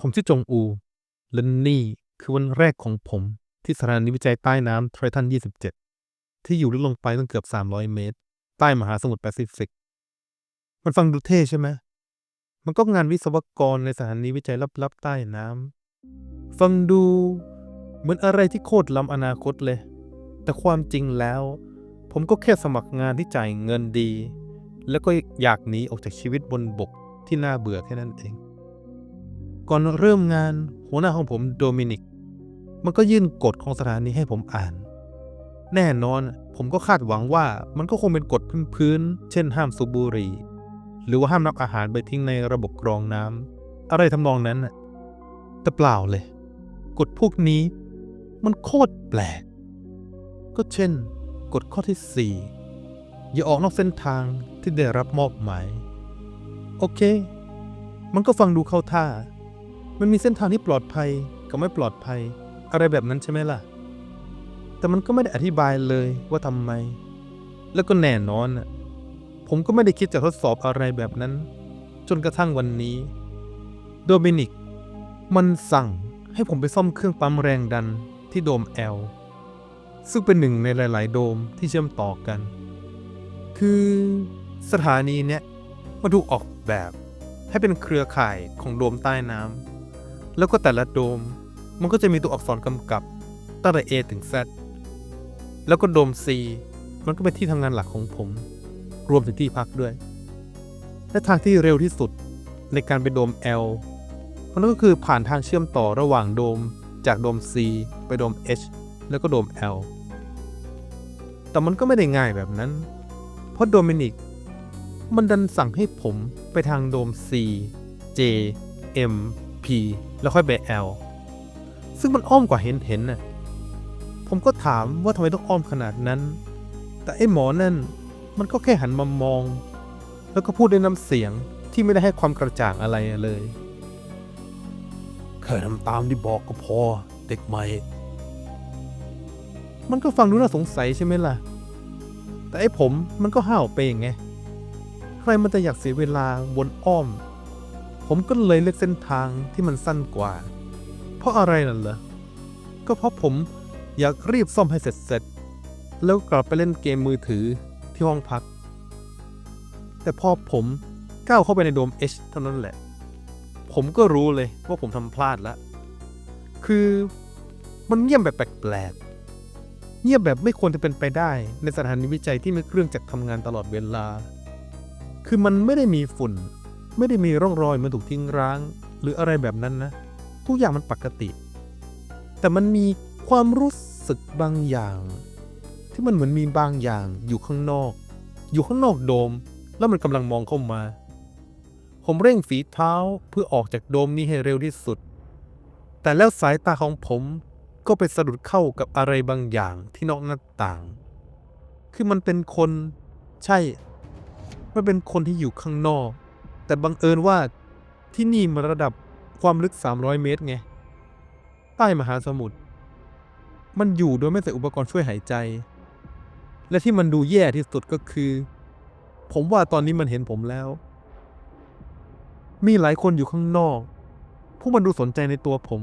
ผมชื่อจงอูและนี่คือวันแรกของผมที่สถานีวิจัยใต้น้ำไททัน 27 ที่อยู่ลึกลงไปตั้งเกือบ 300 เมตร ใต้มหาสมุทรแปซิฟิก มันฟังดูเท่ใช่ไหม มันก็งานวิศวกรในสถานีวิจัยลับๆใต้น้ำ ฟังดูเหมือนอะไรที่โคตรล้ำอนาคตเลย แต่ความจริงแล้ว ผมก็แค่สมัครงานที่จ่ายเงินดี แล้วก็อยากหนีออกจากชีวิตบนบกที่น่าเบื่อแค่นั้นเอง ก่อนเริ่มงานหัวหน้าของผมโดมินิกมันก็ยื่นกฎของสถานีให้ผมอ่านแน่นอนผมก็คาดหวังว่ามันก็คงเป็นกฎพื้นๆเช่นห้ามสูบบุหรี่หรือว่าห้ามนำอาหารไปทิ้งในระบบกรองน้ำอะไรทำนองนั้นน่ะแต่เปล่าเลยกฎพวกนี้มันโคตรแปลกก็เช่นกฎข้อที่4อย่าออกนอกเส้นทางที่ได้รับมอบหมายโอเคมันก็ฟังดูเข้าท่ามันมีเส้นทางที่ปลอดภัยกับไม่ปลอดภัยอะไรแบบนั้นใช่ไหมล่ะแต่มันก็ไม่ได้อธิบายเลยว่าทำไมแล้วก็แน่นอนผมก็ไม่ได้คิดจะทดสอบอะไรแบบนั้นจนกระทั่งวันนี้โดมินิกมันสั่งให้ผมไปซ่อมเครื่องปั๊มแรงดันที่โดม L ซึ่งเป็นหนึ่งในหลายๆโดมที่เชื่อมต่อกันคือสถานีเนี้ยมาถูกออกแบบให้เป็นเครือข่ายของโดมใต้น้ำแล้วก็แต่ละโดมมันก็จะมีตัวอักษรกำกับตั้งแต่ A ถึง Z แล้วก็โดม C มันก็เป็นที่ทำงานหลักของผมรวมถึงที่พักด้วยและทางที่เร็วที่สุดในการไปโดม L มันก็คือผ่านทางเชื่อมต่อระหว่างโดมจากโดม C ไปโดม H แล้วก็โดม L แต่มันก็ไม่ได้ง่ายแบบนั้นเพราะโดมินิกมันดันสั่งให้ผมไปทางโดม C J M P แล้วค่อยไป L ซึ่งมันอ้อมกว่าเห็นน่ะผมก็ถามว่าทำไมต้องอ้อมขนาดนั้นแต่ไอ้หมอนั่นมันก็แค่หันมามองแล้วก็พูดด้วยน้ำเสียงที่ไม่ได้ให้ความกระจ่างอะไรเลยแค่ทำตามที่บอกก็พอเด็กใหม่มันก็ฟังดูน่าสงสัยใช่ไหมล่ะแต่ไอ้ผมมันก็ห้าวไปไงใครมันจะอยากเสียเวลาวนอ้อมผมก็เลยเลือกเส้นทางที่มันสั้นกว่าเพราะอะไรนั่นเหรอก็เพราะผมอยากรีบซ่อมให้เสร็จแล้วกลับไปเล่นเกมมือถือที่ห้องพักแต่พอผมก้าวเข้าไปในโดม H เท่านั้นแหละผมก็รู้เลยว่าผมทำพลาดแล้วคือมันเงียบแบบแปลกๆเงียบแบบไม่ควรจะเป็นไปได้ในสถานีวิจัยที่มีเครื่องจักรทำงานตลอดเวลาคือมันไม่ได้มีฝุ่นไม่ได้มีร่องรอยมันถูกทิ้งร้างหรืออะไรแบบนั้นนะทุกอย่างมันปกติแต่มันมีความรู้สึกบางอย่างที่มันเหมือนมีบางอย่างอยู่ข้างนอกโดมแล้วมันกำลังมองเข้ามาผมเร่งฝีเท้าเพื่อออกจากโดมนี้ให้เร็วที่สุดแต่แล้วสายตาของผมก็ไปสะดุดเข้ากับอะไรบางอย่างที่นอกหน้าต่างคือมันเป็นคนใช่มันเป็นคนที่อยู่ข้างนอกแต่บังเอิญว่าที่นี่มันระดับความลึก300 เมตรไงใต้มหาสมุทรมันอยู่โดยไม่ใส่อุปกรณ์ช่วยหายใจและที่มันดูแย่ที่สุดก็คือผมว่าตอนนี้มันเห็นผมแล้วมีหลายคนอยู่ข้างนอกพวกมันดูสนใจในตัวผม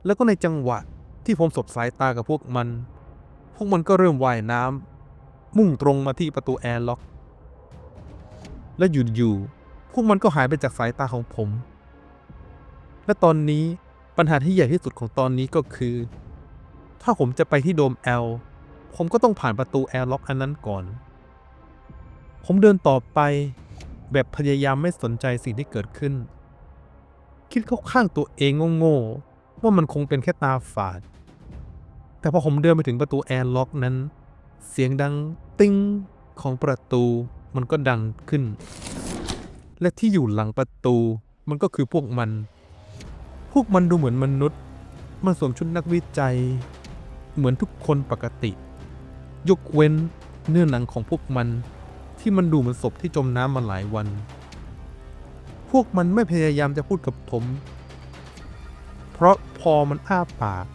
แล้วก็ในจังหวะที่ผมสบสายตากับพวกมันก็เริ่มว่ายน้ำมุ่งตรงมาที่ประตูแอร์ล็อกและอยู่พวกมันก็หายไปจากสายตาของผมและตอนนี้ปัญหาที่ใหญ่ที่สุดของตอนนี้ก็คือถ้าผมจะไปที่โดม L ผมก็ต้องผ่านประตูแอร์ล็อกอันนั้นก่อนผมเดินต่อไปแบบพยายามไม่สนใจสิ่งที่เกิดขึ้นคิดเข้าข้างตัวเองโง่ๆว่ามันคงเป็นแค่ตาฝาดแต่พอผมเดินไปถึงประตูแอร์ล็อกนั้นเสียงดังติ้งของประตูมันก็ดังขึ้นและที่อยู่หลังประตูมันก็คือพวกมันดูเหมือนมนุษย์มันสวมชุดนักวิจัยเหมือนทุกคนปกติยกเว้นเนื้อหนังของพวกมันที่มันดูเหมือนศพที่จมน้ำมาหลายวันพวกมันไม่พยายามจะพูดกับผมเพราะพอมันอ้าปาก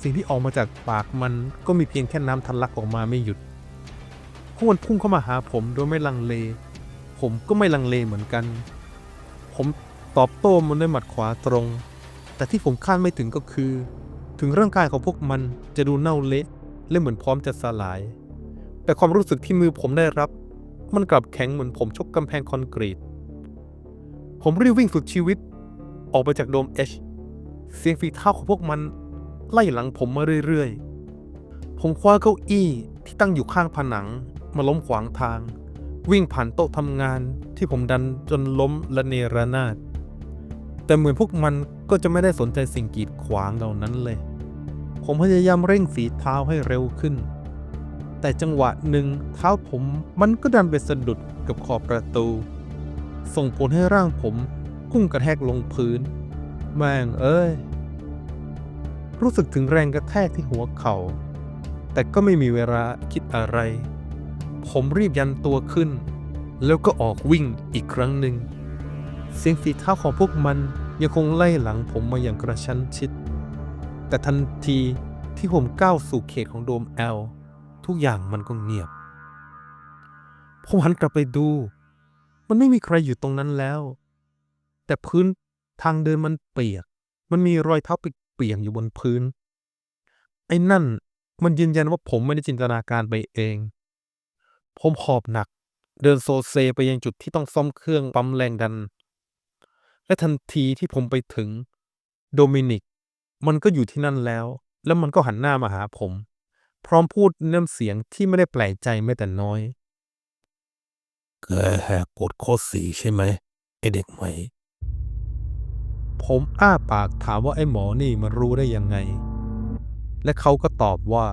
สิ่งที่ออกมาจากปากมันก็มีเพียงแค่น้ำทะลักออกมาไม่หยุดพวกมันพุ่งเข้ามาหาผมโดยไม่ลังเลผมก็ไม่ลังเลเหมือนกันผมตอบโต้มันด้วยหมัดขวาตรง แต่ที่ผมคาดไม่ถึงก็คือถึงร่างกายของพวกมันจะดูเน่าเละและเหมือนพร้อมจะสลายแต่ความรู้สึกที่มือผมได้รับมันกลับแข็งเหมือนผมชกกำแพงคอนกรีตผมรีบวิ่งสุดชีวิตออกไปจากโดม H เสียงฝีเท้าของพวกมันไล่หลังผมมาเรื่อยๆผมคว้าเก้าอี้ที่ตั้งอยู่ข้างผนังมาล้มขวางทางวิ่งผ่านโต๊ะทำงานที่ผมดันจนล้มละเนระนาดแต่เหมือนพวกมันก็จะไม่ได้สนใจสิ่งกีดขวางเหล่านั้นเลยผมพยายามเร่งฝีเท้าให้เร็วขึ้นแต่จังหวะหนึ่งเท้าผมมันก็ดันไปสะดุดกับขอบประตูส่งผลให้ร่างผมพุ่งกระแทกลงพื้นแม่งเอ้ยรู้สึกถึงแรงกระแทกที่หัวเข่าแต่ก็ไม่มีเวลาคิดอะไรผมรีบยันตัวขึ้นแล้วก็ออกวิ่งอีกครั้งหนึ่งเสียงฝีเท้าของพวกมันยังคงไล่หลังผมมาอย่างกระชั้นชิดแต่ทันทีที่ผมก้าวสู่เขตของโดม L ทุกอย่างมันก็เงียบผมหันกลับไปดูมันไม่มีใครอยู่ตรงนั้นแล้วแต่พื้นทางเดินมันเปียกมันมีรอยเท้าเปียกๆอยู่บนพื้นไอ้นั่นมันยืนยันว่าผมไม่ได้จินตนาการไปเองผมหอบหนักเดินโซเซไปยังจุดที่ต้องซ่อมเครื่องปั๊มแรงดันและทันทีที่ผมไปถึงโดมินิกมันก็อยู่ที่นั่นแล้วมันก็หันหน้ามาหาผมพร้อมพูดน้ำเสียงที่ไม่ได้แปลกใจแม้แต่น้อยแกแหกกฎข้อ4ใช่ไหมไอเด็กใหม่ผมอ้าปากถามว่าไอ้หมอนี่มันรู้ได้ยังไงและเขาก็ตอบว่า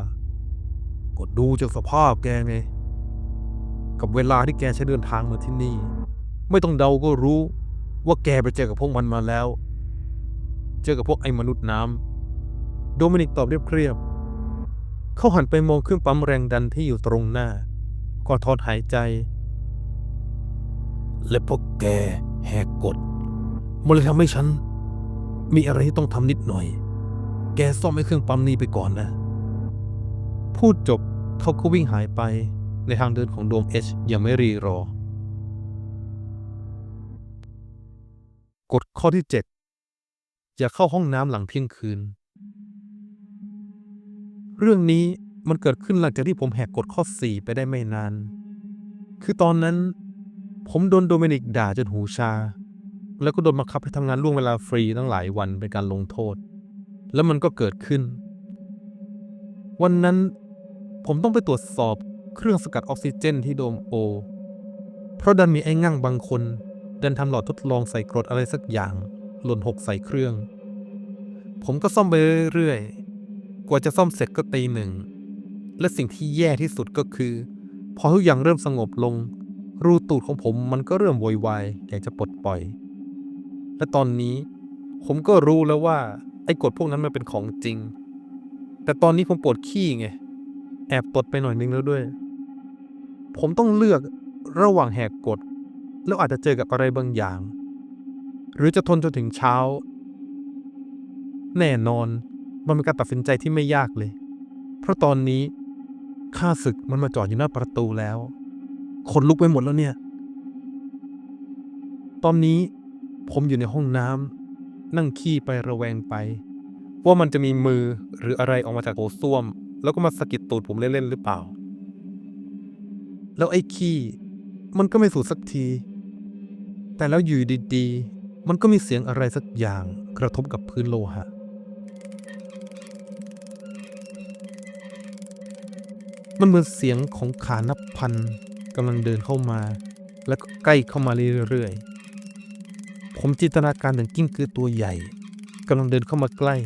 ก็ดูจากสภาพแกไงกับเวลาที่แกใช้เดินทางมาที่นี่ไม่ต้องเดาก็รู้ว่าแกไปเจอกับพวกมันมาแล้วเจอกับพวกไอ้มนุษย์น้ำโดมินิกตอบเรียบๆเขาหันไปมองเครื่องปั๊มแรงดันที่อยู่ตรงหน้าก่อนถอนหายใจและพวกแกแหกกฎมันเลยทำให้ฉันมีอะไรที่ต้องทำนิดหน่อยแกซ่อมไอ้เครื่องปั๊มนี้ไปก่อนนะพูดจบเขาก็วิ่งหายไปในทางเดินของโดม H ยังไม่รีรอกฎข้อที่ 7อย่าเข้าห้องน้ำหลังเที่ยงคืนเรื่องนี้มันเกิดขึ้นหลังจากที่ผมแหกกฎข้อ 4ไปได้ไม่นานคือตอนนั้นผมโดนโดมินิกด่าจนหูชาแล้วก็โดนบังคับให้ทำงานล่วงเวลาฟรีตั้งหลายวันเป็นการลงโทษแล้วมันก็เกิดขึ้นวันนั้นผมต้องไปตรวจสอบเครื่องสกัดออกซิเจนที่โดม O เพราะดันมีไอ้งั่งบางคนดันทำหลอดทดลองใส่กรดอะไรสักอย่างหล่นหกใส่เครื่องผมก็ซ่อมไปเรื่อยๆกว่าจะซ่อมเสร็จก็ตี 1และสิ่งที่แย่ที่สุดก็คือพอทุกอย่างเริ่มสงบลงรูตูดของผมมันก็เริ่มโวยวายอยากจะปลดปล่อยและตอนนี้ผมก็รู้แล้วว่าไอ้กฎพวกนั้นมันเป็นของจริงแต่ตอนนี้ผมปวดขี้ไงแอบตดไปหน่อยนึงแล้วด้วยผมต้องเลือกระหว่างแหกกฎแล้วอาจจะเจอกับอะไรบางอย่างหรือจะทนจนถึงเช้าแน่นอนมันเป็นการตัดสินใจที่ไม่ยากเลยเพราะตอนนี้ข้าศึกมันมาจอดอยู่หน้าประตูแล้วขนลุกไปหมดแล้วเนี่ยตอนนี้ผมอยู่ในห้องน้ำนั่งขี้ไประแวงไปว่ามันจะมีมือหรืออะไรออกมาจากโถส้วมแล้วก็มาสะกิดตูดผมเล่นๆหรือเปล่าแล้วไอ้ขี้มันก็ไม่สูดสักทีแต่แล้วอยู่ดีๆมันก็มีเสียงอะไรสักอย่างกระทบกับพื้นโลหะมันเหมือนเสียงของขานับพันกำลังเดินเข้ามาแล้วก็ใกล้เข้ามาเรื่อยๆผมจินตนาการถึงกิ้งกือตัวใหญ่กำลังเดินเข้ามาใกล้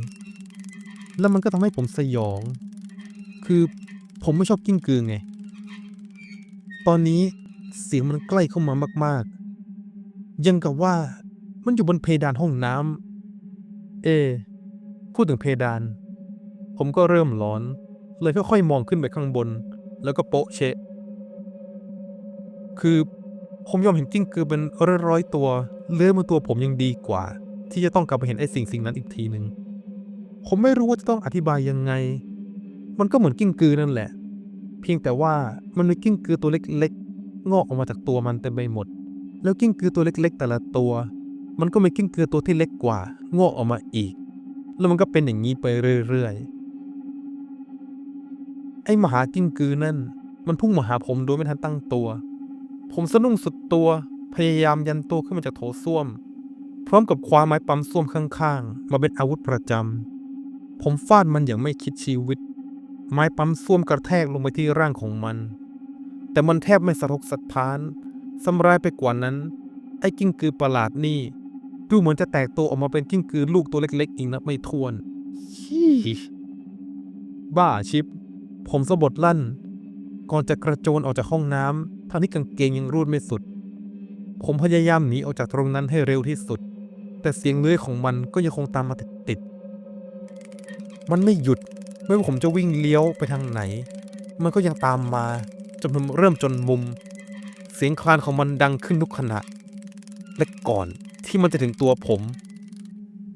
แล้วมันก็ทำให้ผมสยองคือผมไม่ชอบกิ้งกือไงตอนนี้เสียงมันใกล้เข้ามามากๆยังกับว่ามันอยู่บนเพดานห้องน้ำพูดถึงเพดานผมก็เริ่มร้อนเลยค่อยๆมองขึ้นไปข้างบนแล้วก็โป๊ะเชะคือผมยอมเห็นกิ้งกือเป็นร้อยๆตัวเลื้อยมาตัวผมยังดีกว่าที่จะต้องกลับไปเห็นไอ้สิ่งนั้นอีกทีหนึ่งผมไม่รู้ว่าจะต้องอธิบายยังไงมันก็เหมือนกิ้งกือนั่นแหละเพียงแต่ว่ามันมีกิ้งกือตัวเล็กๆงอกออกมาจากตัวมันเต็มไปหมดแล้วกิ้งกือตัวเล็กๆแต่ละตัวมันก็มีกิ้งกือตัวที่เล็กกว่างอกออกมาอีก แล้วมันก็เป็นอย่างนี้ไปเรื่อยๆไอ้มหากิ้งกือนั่นมันพุ่งมาหาผมโดยไม่ทันตั้งตัวผมสะดุ้งสุดตัวพยายามยันตัวขึ้นมาจากโถส้วมพร้อมกับคว้าไม้ปั๊มส้วมข้างๆมาเป็นอาวุธประจำผมฟาดมันอย่างไม่คิดชีวิตไม้ปั๊มส้วมกระแทกลงไปที่ร่างของมันแต่มันแทบไม่สะทกสะท้านซ้ำร้ายไปกว่านั้นไอ้กิ้งกือประหลาดนี่ดูเหมือนจะแตกตัวออกมาเป็นกิ้งกือลูกตัวเล็กๆอีกนับไม่ถ้วนชี้บ้าชิปผมสะบัดลั่นก่อนจะกระโจนออกจากห้องน้ำทั้งที่กางเกงยังรูดไม่สุดผมพยายามหนีออกจากตรงนั้นให้เร็วที่สุดแต่เสียงเลื้อยของมันก็ยังคงตามมาติดๆมันไม่หยุดไม่ว่าผมจะวิ่งเลี้ยวไปทางไหนมันก็ยังตามมาจนผมเริ่มจนมุมเสียงคลานของมันดังขึ้นทุกขณะและก่อนที่มันจะถึงตัวผม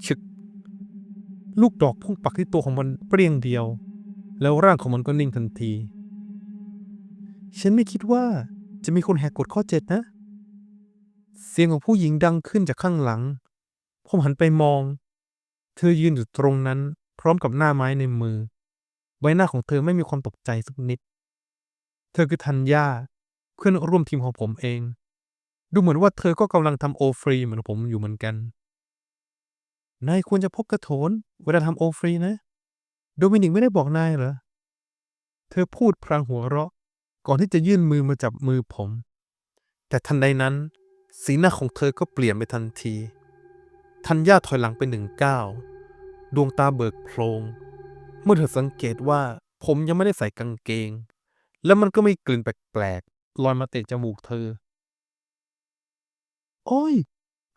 ชึกลูกดอกพุ่งปักที่ตัวของมันเปรี้ยงเดียวแล้วร่างของมันก็นิ่งทันทีฉันไม่คิดว่าจะมีคนแหกกฎข้อ7นะเสียงของผู้หญิงดังขึ้นจากข้างหลังผมหันไปมองเธอยืนอยู่ตรงนั้นพร้อมกับหน้าไม้ในมือใบหน้าของเธอไม่มีความตกใจสักนิดเธอคือธัญญาเพื่อนร่วมทีมของผมเองดูเหมือนว่าเธอก็กำลังทำโอฟรีเหมือนผมอยู่เหมือนกันนายควรจะพกกระโถนเวลาทำโอฟรีนะโดมินิกไม่ได้บอกนายเหรอเธอพูดพลางหัวเราะก่อนที่จะยื่นมือมาจับมือผมแต่ทันใดนั้นสีหน้าของเธอก็เปลี่ยนไปทันทีธัญญาถอยหลังไป1 ก้าวดวงตาเบิกโพลงเมื่อเธอสังเกตว่าผมยังไม่ได้ใส่กางเกงและมันก็มีกลิ่นแปลกๆลอยมาเตะจมูกเธอโอ้ย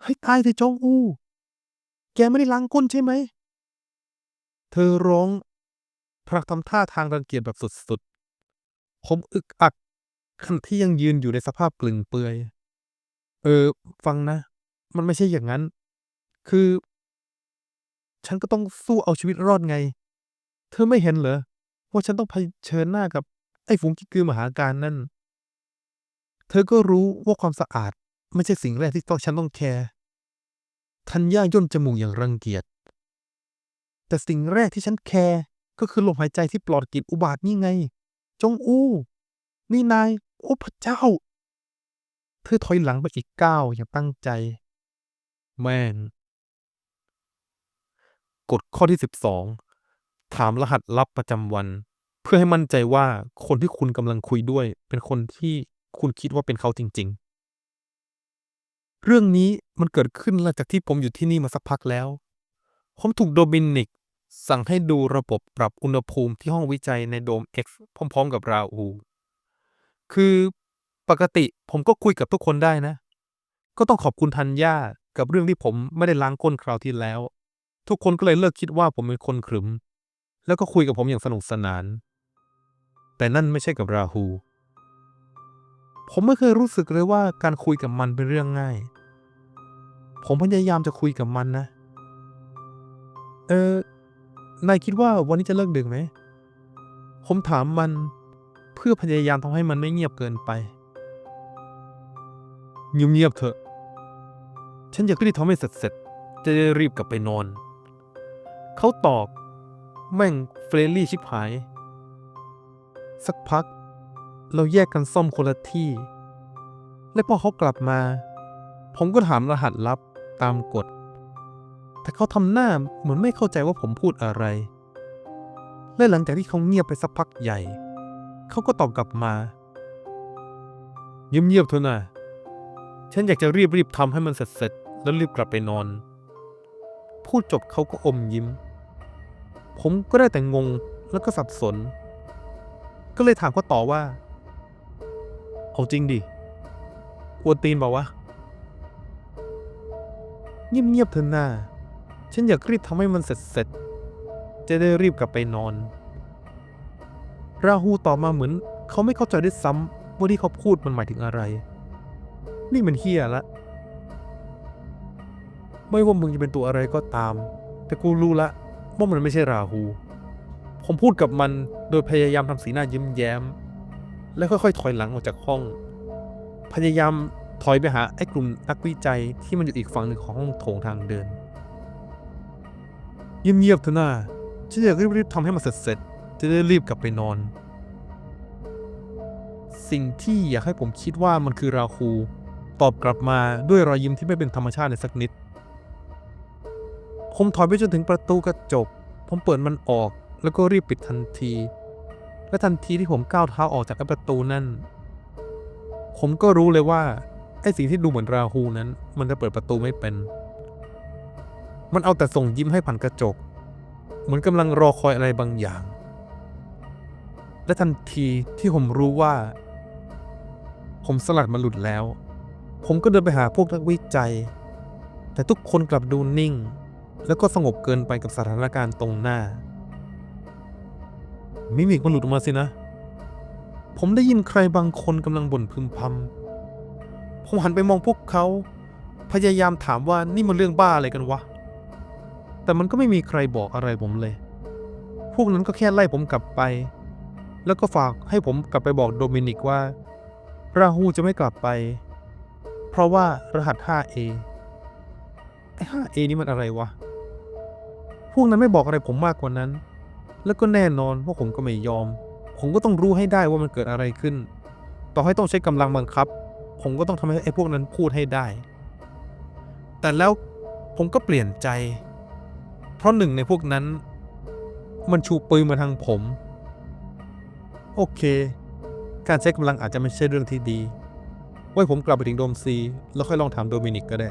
ให้ตายเถอะจองอูแกไม่ได้ล้างก้นใช่ไหมเธอร้องพลางทำท่าทางรังเกียจแบบสุดๆผมอึกอักขณะที่ยังยืนอยู่ในสภาพกลึงเปลือยฟังนะมันไม่ใช่อย่างนั้นคือฉันก็ต้องสู้เอาชีวิตรอดไงเธอไม่เห็นเหรอว่าฉันต้องเผชิญหน้ากับไอ้ฝูงกิ้งกือมหาการนั่นเธอก็รู้ว่าความสะอาดไม่ใช่สิ่งแรกที่ฉันต้องแคร์ธัญญาย่นจมูกอย่างรังเกียจแต่สิ่งแรกที่ฉันแคร์ก็คือลมหายใจที่ปลอดกลิ่นอุบาทนี่ไงจงอู้นี่นายโอ้พระเจ้าเธอถอยหลังไปอีกก้าวอย่างตั้งใจแม่งกฎข้อที่12ถามรหัสลับประจำวันเพื่อให้มั่นใจว่าคนที่คุณกำลังคุยด้วยเป็นคนที่คุณคิดว่าเป็นเขาจริงๆเรื่องนี้มันเกิดขึ้นหลังจากที่ผมอยู่ที่นี่มาสักพักแล้วผมถูกโดมินิกสั่งให้ดูระบบปรับอุณหภูมิที่ห้องวิจัยในโดม X พร้อมๆกับราอูคือปกติผมก็คุยกับทุกคนได้นะก็ต้องขอบคุณธัญญากับเรื่องที่ผมไม่ได้ล้างก้นคราวที่แล้วทุกคนก็เลยเลิกคิดว่าผมเป็นคนขรึมแล้วก็คุยกับผมอย่างสนุกสนานแต่นั่นไม่ใช่กับราหูผมไม่เคยรู้สึกเลยว่าการคุยกับมันเป็นเรื่องง่ายผมพยายามจะคุยกับมันนะนายคิดว่าวันนี้จะเลิกดึกไหมผมถามมันเพื่อพยายามทำให้มันไม่เงียบเกินไปเงียบๆเถอะฉันอยากรีบทำให้เสร็จจะได้รีบกลับไปนอนเขาตอบแม่งเฟรนลี่ชิบหายสักพักเราแยกกันซ่อมคนละที่และพอเขากลับมาผมก็ถามรหัสลับตามกฎแต่เขาทำหน้าเหมือนไม่เข้าใจว่าผมพูดอะไรและหลังจากที่เขาเงียบไปสักพักใหญ่เขาก็ตอบกลับมาเงียบๆเถอะนะฉันอยากจะรีบทำให้มันเสร็จแล้วรีบกลับไปนอนพูดจบเขาก็อมยิ้มผมก็ได้แต่งงแล้วก็สับสนก็เลยถามเขาต่อว่าเอาจริงดิกวนตีนเปล่าวะเงียบๆเถอะนะฉันอยากรีบทำให้มันเสร็จจะได้รีบกลับไปนอนราหูตอบมาเหมือนเขาไม่เข้าใจด้วยซ้ำว่าที่เขาพูดมันหมายถึงอะไรนี่มันเฮี้ยละไม่ว่ามึงจะเป็นตัวอะไรก็ตามแต่กูรู้ละว่ามันไม่ใช่ราหูผมพูดกับมันโดยพยายามทำสีหน้ายิ้มแย้มและค่อยๆถอยหลังออกจากห้องพยายามถอยไปหาไอ้กลุ่มนักวิจัยที่มันอยู่อีกฝั่งหนึ่งของห้องโถงทางเดิน เงียบๆเถอะนะฉันอยากรีบๆทำให้มันเสร็จจะได้รีบกลับไปนอนสิ่งที่อยากให้ผมคิดว่ามันคือราคูตอบกลับมาด้วยรอยยิ้มที่ไม่เป็นธรรมชาติเลยสักนิดผมถอยไปจนถึงประตูกระจกผมเปิดมันออกแล้วก็รีบปิดทันทีและทันทีที่ผมก้าวเท้าออกจากประตูนั่นผมก็รู้เลยว่าไอ้สิ่งที่ดูเหมือนราคูนั้นมันจะเปิดประตูไม่เป็นมันเอาแต่ส่งยิ้มให้ผ่านกระจกเหมือนกำลังรอคอยอะไรบางอย่างและทันทีที่ผมรู้ว่าผมสลัดมันหลุดแล้วผมก็เดินไปหาพวกนักวิจัยแต่ทุกคนกลับดูนิ่งแล้วก็สงบเกินไปกับสถานการณ์ตรงหน้ามิมิกมันหลุดออกมาสินะผมได้ยินใครบางคนกำลังบ่นพึมพำผมหันไปมองพวกเขาพยายามถามว่านี่มันเรื่องบ้าอะไรกันวะแต่มันก็ไม่มีใครบอกอะไรผมเลยพวกนั้นก็แค่ไล่ผมกลับไปแล้วก็ฝากให้ผมกลับไปบอกโดมินิกว่าราฮูจะไม่กลับไปเพราะว่ารหัส 5A ไอ้ 5A นี่มันอะไรวะพวกนั้นไม่บอกอะไรผมมากกว่านั้นแล้วก็แน่นอนว่าผมก็ไม่ยอมผมก็ต้องรู้ให้ได้ว่ามันเกิดอะไรขึ้นต่อให้ต้องใช้กำลังบังคับผมก็ต้องทำให้ไอ้พวกนั้นพูดให้ได้แต่แล้วผมก็เปลี่ยนใจเพราะหนึ่งในพวกนั้นมันชูปืนมาทางผมโอเคการใช้กำลังอาจจะไม่ใช่เรื่องที่ดีไว้ผมกลับไปถึงโดมซีแล้วค่อยลองถามโดมินิกก็ได้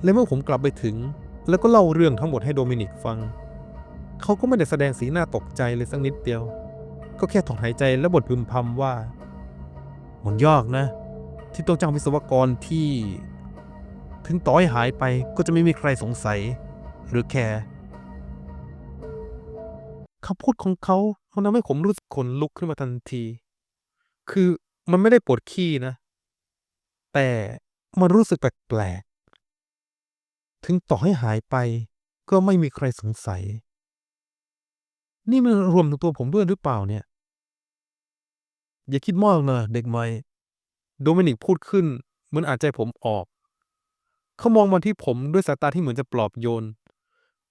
และเมื่อผมกลับไปถึงแล้วก็เล่าเรื่องทั้งหมดให้โดมินิกฟังเขาก็ไม่ได้แสดงสีหน้าตกใจเลยสักนิดเดียวก็แค่ถอนหายใจและบ่นพึมพำว่ามันยากนะที่ต้องจ้างวิศวกรที่ถึงต่อให้หายไปก็จะไม่มีใครสงสัยหรือแคร์คำพูดของเขาทำให้ผมรู้สึกขนลุกขึ้นมาทันทีคือมันไม่ได้ปวดขี้นะแต่มันรู้สึกแปลกๆถึงต่อให้หายไปก็ไม่มีใครสงสัยนี่มันรวมถึงตัวผมด้วยหรือเปล่าเนี่ยอย่าคิดมากนะเด็กใหม่โดมินิกพูดขึ้นเหมือนอ่านใจผมออกเขามองมาที่ผมด้วยสายตาที่เหมือนจะปลอบโยน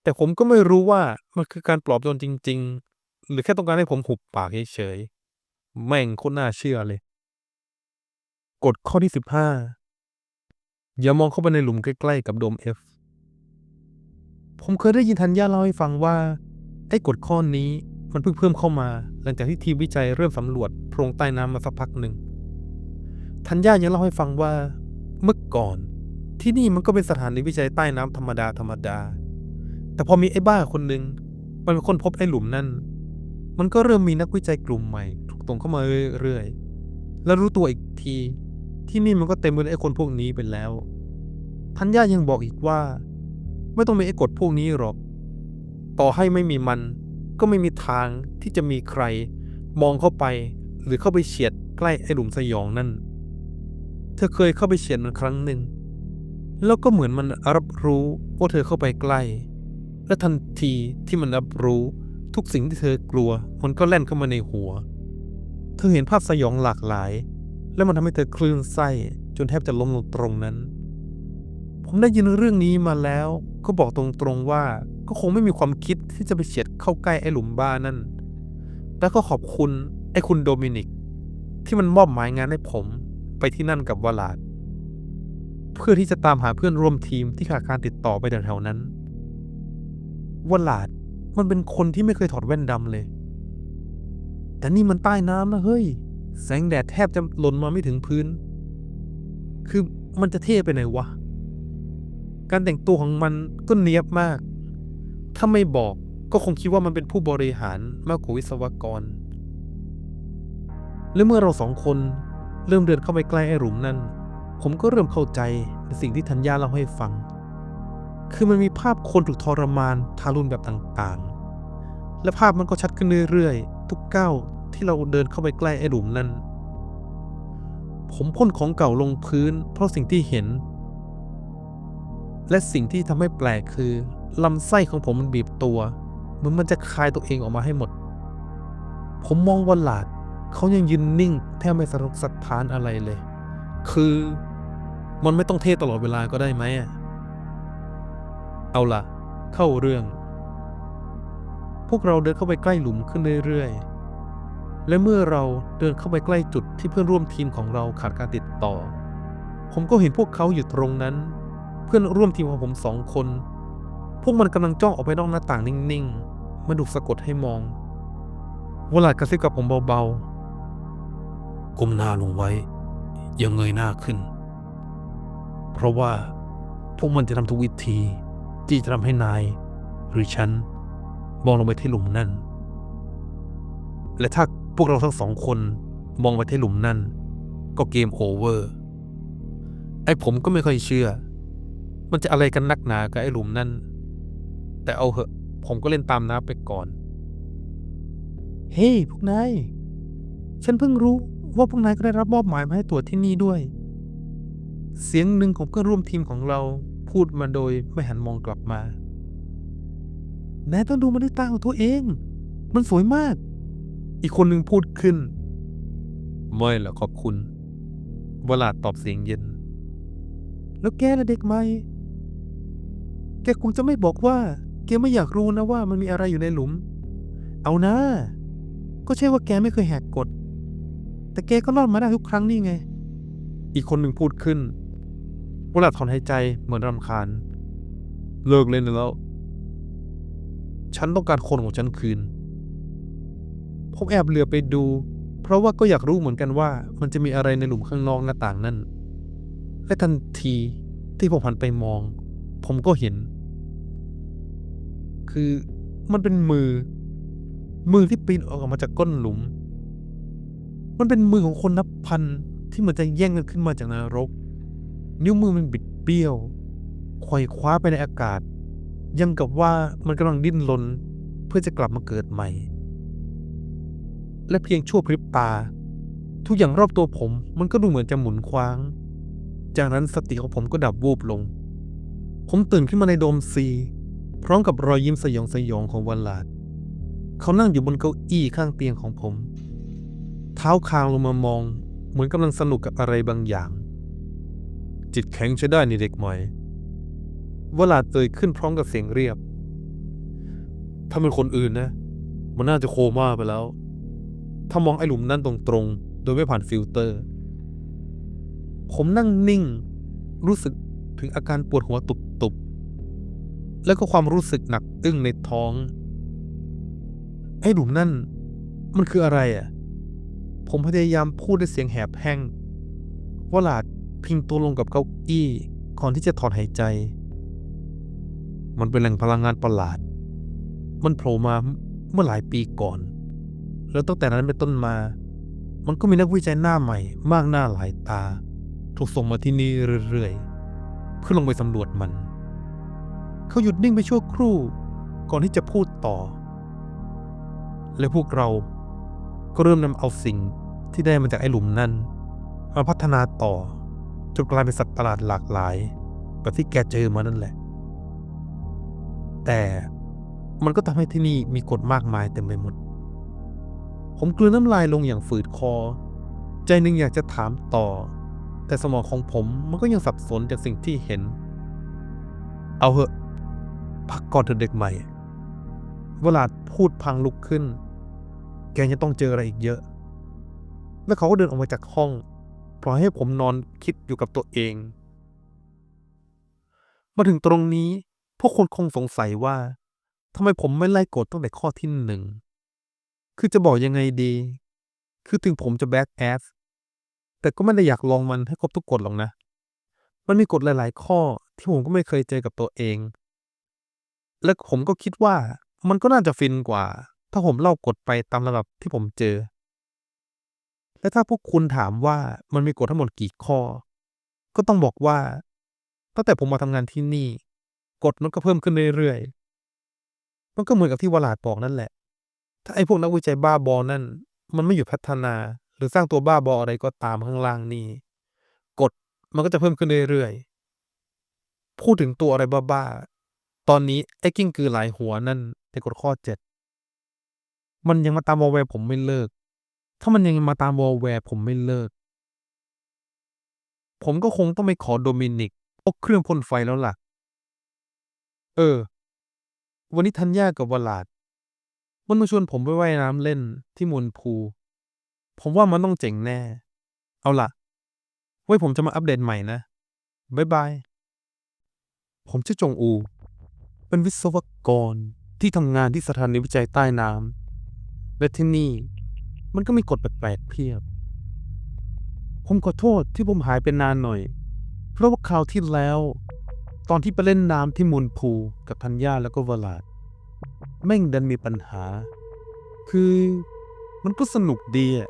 แต่ผมก็ไม่รู้ว่ามันคือการปลอบโยนจริงๆหรือแค่ต้องการให้ผมหุบปากเฉยๆแม่งโคตรน่าเชื่อเลยกฎข้อที่15อย่ามองเข้าไปในหลุมใกล้ๆกับโดม F ผมเคยได้ยินธัญญาเล่าให้ฟังว่าไอ้กฎข้อนี้มันเพิ่งเพิ่มเข้ามาหลังจากที่ทีมวิจัยเริ่มสำรวจโพรงใต้น้ำมาสักพักหนึ่งธัญญายังเล่าให้ฟังว่าเมื่อก่อนที่นี่มันก็เป็นสถานีวิจัยใต้น้ำธรรมดาแต่พอมีไอ้บ้าคนหนึ่งมันเป็นคนพบไอ้หลุมนั่นมันก็เริ่มมีนักวิจัยกลุ่มใหม่ถูกส่งเข้ามาเรื่อยๆแล้วรู้ตัวอีกทีที่นี่มันก็เต็มไปด้วยไอ้คนพวกนี้ไปแล้วธัญญายังบอกอีกว่าไม่ต้องมีไอ้กฎพวกนี้หรอกต่อให้ไม่มีมันก็ไม่มีทางที่จะมีใครมองเข้าไปหรือเข้าไปเฉียดใกล้ไอ้หลุมสยองนั่นเธอเคยเข้าไปเฉียดมันครั้งหนึ่งแล้วก็เหมือนมันรับรู้ว่าเธอเข้าไปใกล้และทันทีที่มันรับรู้ทุกสิ่งที่เธอกลัวมันก็แล่นเข้ามาในหัวเธอเห็นภาพสยองหลากหลายและมันทำให้เธอคลื่นไส้จนแทบจะล้มลงตรงนั้นผมได้ยินเรื่องนี้มาแล้วก็บอกตรงๆว่าก็คงไม่มีความคิดที่จะไปเฉียดเข้าใกล้ไอ้หลุมบ้านั่นแล้วก็ขอบคุณไอ้คุณโดมินิกที่มันมอบหมายงานให้ผมไปที่นั่นกับวลาดเพื่อที่จะตามหาเพื่อนร่วมทีมที่ขาดการติดต่อไปแถวๆนั้นวลาดมันเป็นคนที่ไม่เคยถอดแว่นดำเลยแต่นี่มันใต้น้ำนะเฮ้ยแสงแดดแทบจะหล่นมาไม่ถึงพื้นคือมันจะเท่ไปไหนวะการแต่งตัวของมันก็เนียบมากถ้าไม่บอกก็คงคิดว่ามันเป็นผู้บริหารมากกว่าวิศวกรและเมื่อเราสองคนเริ่มเดินเข้าไปใกล้ไอ้หลุมนั่นผมก็เริ่มเข้าใจในสิ่งที่ธัญญาเล่าให้ฟังคือมันมีภาพคนถูกทรมานทารุณแบบต่างๆและภาพมันก็ชัดขึ้นเรื่อยๆทุกก้าวที่เราเดินเข้าไปใกล้ไอ้หลุมนั่นผมพ่นของเก่าลงพื้นเพราะสิ่งที่เห็นและสิ่งที่ทำให้แปลกคือลำไส้ของผมมันบีบตัวเหมือนมันจะคายตัวเองออกมาให้หมดผมมองวลาดเขายังยืนนิ่งแทบไม่สะทกสะท้านอะไรเลยคือมันไม่ต้องเท่ตลอดเวลาก็ได้ไหมเอาล่ะ เข้าเรื่องพวกเราเดินเข้าไปใกล้หลุมขึ้นเรื่อยๆและเมื่อเราเดินเข้าไปใกล้จุดที่เพื่อนร่วมทีมของเราขาดการติดต่อผมก็เห็นพวกเขาอยู่ตรงนั้นเพื่อนร่วมทีมของผม2 คนพวกมันกำลังจ้องออกไปนอกหน้าต่างนิ่งๆมันถูกสะกดให้มองวลาดกระซิบกับผมเบาๆก้มหน้าลงไว้อย่าเงยหน้าขึ้นเพราะว่าพวกมันจะทำทุกวิธีที่จะทำให้นายหรือฉันมองลงไปที่หลุมนั่นและถ้าพวกเราทั้ง2 คนมองไปที่หลุมนั่นก็เกมโอเวอร์ไอ้ผมก็ไม่ค่อยเชื่อมันจะอะไรกันนักหนากับไอ้หลุมนั่นแต่เอาเหอะผมก็เล่นตามน้ำไปก่อนเฮ้ พวกนายฉันเพิ่งรู้ว่าพวกนายก็ได้รับมอบหมายมาให้ตรวจที่นี่ด้วยเสียงหนึ่งของเพื่อนร่วมทีมของเราพูดมาโดยไม่หันมองกลับมานายต้องดูมันด้วยตาของตัวเองมันสวยมากอีกคนหนึ่งพูดขึ้นไม่หรอกขอบคุณวลาดตอบเสียงเย็นแล้วแกล่ะเด็กใหม่แกคงจะไม่บอกว่าแกไม่อยากรู้นะว่ามันมีอะไรอยู่ในหลุมเอานะก็ใช่ว่าแกไม่เคยแหกกฎแต่แกก็รอดมาได้ทุกครั้งนี่ไงอีกคนหนึ่งพูดขึ้นวลาดถอนหายใจเหมือนรำคาญเลิกเล่นแล้วฉันต้องการคนของฉันคืนผมแอบเหลือบไปดูเพราะว่าก็อยากรู้เหมือนกันว่ามันจะมีอะไรในหลุมข้างนอกหน้าต่างนั่นและทันทีที่ผมหันไปมองผมก็เห็นคือมันเป็นมือที่ปีนออกมาจากก้นหลุมมันเป็นมือของคนนับพันที่เหมือนจะแย่งกันขึ้นมาจากนรกนิ้วมือมันบิดเบี้ยวไขว่คว้าไปในอากาศยังกับว่ามันกำลังดิ้นรนเพื่อจะกลับมาเกิดใหม่และเพียงชั่วพริบตาทุกอย่างรอบตัวผมมันก็ดูเหมือนจะหมุนคว้างจากนั้นสติของผมก็ดับวูบลงผมตื่นขึ้นมาในโดมซีพร้อมกับรอยยิ้มสยองสยองของวลาดเขานั่งอยู่บนเก้าอี้ข้างเตียงของผมเท้าคางลงมามองเหมือนกำลังสนุกกับอะไรบางอย่างจิตแข็งใช้ได้นี่เด็กใหม่วลาดเอ่ยขึ้นพร้อมกับเสียงเรียบถ้าเป็นคนอื่นนะมันน่าจะโคม่าไปแล้วถ้ามองไอ้หลุมนั่นตรงๆโดยไม่ผ่านฟิลเตอร์ผมนั่งนิ่งรู้สึกถึงอาการปวดหัวตุบๆแล้วก็ความรู้สึกหนักอึ้งในท้องไอ้หลุมนั่นมันคืออะไรอ่ะผมพยายามพูดด้วยเสียงแหบแห้งวลาดพิงตัวลงกับเก้าอี้ก่อนที่จะถอนหายใจมันเป็นแหล่งพลังงานประหลาดมันโผล่มาเมื่อหลายปีก่อนแล้วตั้งแต่นั้นเป็นต้นมามันก็มีนักวิจัยหน้าใหม่มากหน้าหลายตาถูกส่งมาที่นี่เรื่อยๆเพื่อลงไปสำรวจมันเขาหยุดนิ่งไปชั่วครู่ก่อนที่จะพูดต่อและพวกเราก็เริ่มนำเอาสิ่งที่ได้มาจากไอ้หลุมนั่นมาพัฒนาต่อจนกลายเป็นสัตว์ประหลาดหลากหลายแบบที่แกเจอมานั่นแหละแต่มันก็ทำให้ที่นี่มีกฎมากมายเต็มไปหมดผมกลืนน้ำลายลงอย่างฝืดคอใจหนึ่งอยากจะถามต่อแต่สมองของผมมันก็ยังสับสนจากสิ่งที่เห็นเอาเหอะพักก่อนเถอะเด็กใหม่เวลาพูดพังลุกขึ้นแกจะต้องเจออะไรอีกเยอะแล้วเขาก็เดินออกมาจากห้องปล่อยให้ผมนอนคิดอยู่กับตัวเองมาถึงตรงนี้พวกคนคงสงสัยว่าทำไมผมไม่ไล่กดตั้งแต่ข้อที่1คือจะบอกยังไงดีคือถึงผมจะแบ็กแอสแต่ก็ไม่ได้อยากลองมันให้ครบทุกกฎหรอกนะมันมีกฎหลายๆข้อที่ผมก็ไม่เคยเจอกับตัวเองและผมก็คิดว่ามันก็น่าจะฟินกว่าถ้าผมเล่ากฎไปตามระดับที่ผมเจอและถ้าพวกคุณถามว่ามันมีกฎทั้งหมดกี่ข้อก็ต้องบอกว่าตั้งแต่ผมมาทำงานที่นี่กฎมันก็เพิ่มขึ้นเรื่อยๆมันก็เหมือนกับที่วลาดบอกนั่นแหละถ้าไอ้พวกนักวิจัยบ้าบอนั่นมันไม่หยุดพัฒนาหรือสร้างตัวบ้าบออะไรก็ตามข้างล่างนี่กฎมันก็จะเพิ่มขึ้นเรื่อยๆพูดถึงตัวอะไรบ้าๆตอนนี้ไอ้กิ้งกือหลายหัวนั่นในกฎข้อ7มันยังมาตามวอลแวร์ผมไม่เลิกถ้ามันยังมาตามวอลแวร์ผมไม่เลิกผมก็คงต้องไปขอโดมินิกพกเครื่องพ่นไฟแล้วล่ะเออ วันนี้ธัญญากับวลาดมันมาชวนผมไปว่ายน้ำเล่นที่มวลพูลผมว่ามันต้องเจ๋งแน่ เอาล่ะ ไว้ผมจะมาอัปเดตใหม่นะ บ๊ายบาย ผมชื่อจงอู เป็นวิศวกรที่ทำงานที่สถานีวิจัยใต้น้ำ และที่นี่มันก็มีกฎแปลกๆเพียบ ผมขอโทษที่ผมหายไปนานหน่อย เพราะว่าคราวที่แล้ว ตอนที่ไปเล่นน้ำที่มูลพูลกับธัญญาแล้วก็วลาดแม่งดันมีปัญหา คือมันก็สนุกดีอะ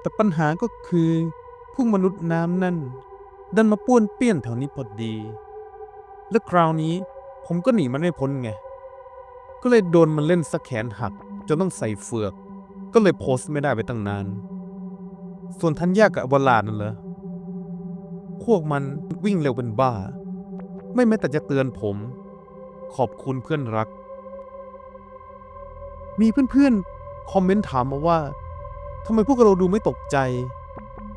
แต่ปัญหาก็คือพวกมนุษย์น้ำนั่นดันมาป้วนเปี้ยนแถวนี้พอดี และคราวนี้ผมก็หนีมันไม่พ้นไง ก็เลยโดนมันเล่นสะแขนหักจนต้องใส่เฟือก ก็เลยโพสต์ไม่ได้ไปตั้งนาน ส่วนธัญญากับวลาดนั่นเหรอพวกมันวิ่งเร็วเป็นบ้า ไม่แม้แต่จะเตือนผม ขอบคุณเพื่อนรัก มีเพื่อนๆคอมเมนต์ถามมาว่าทำไมพวกเราดูไม่ตกใจ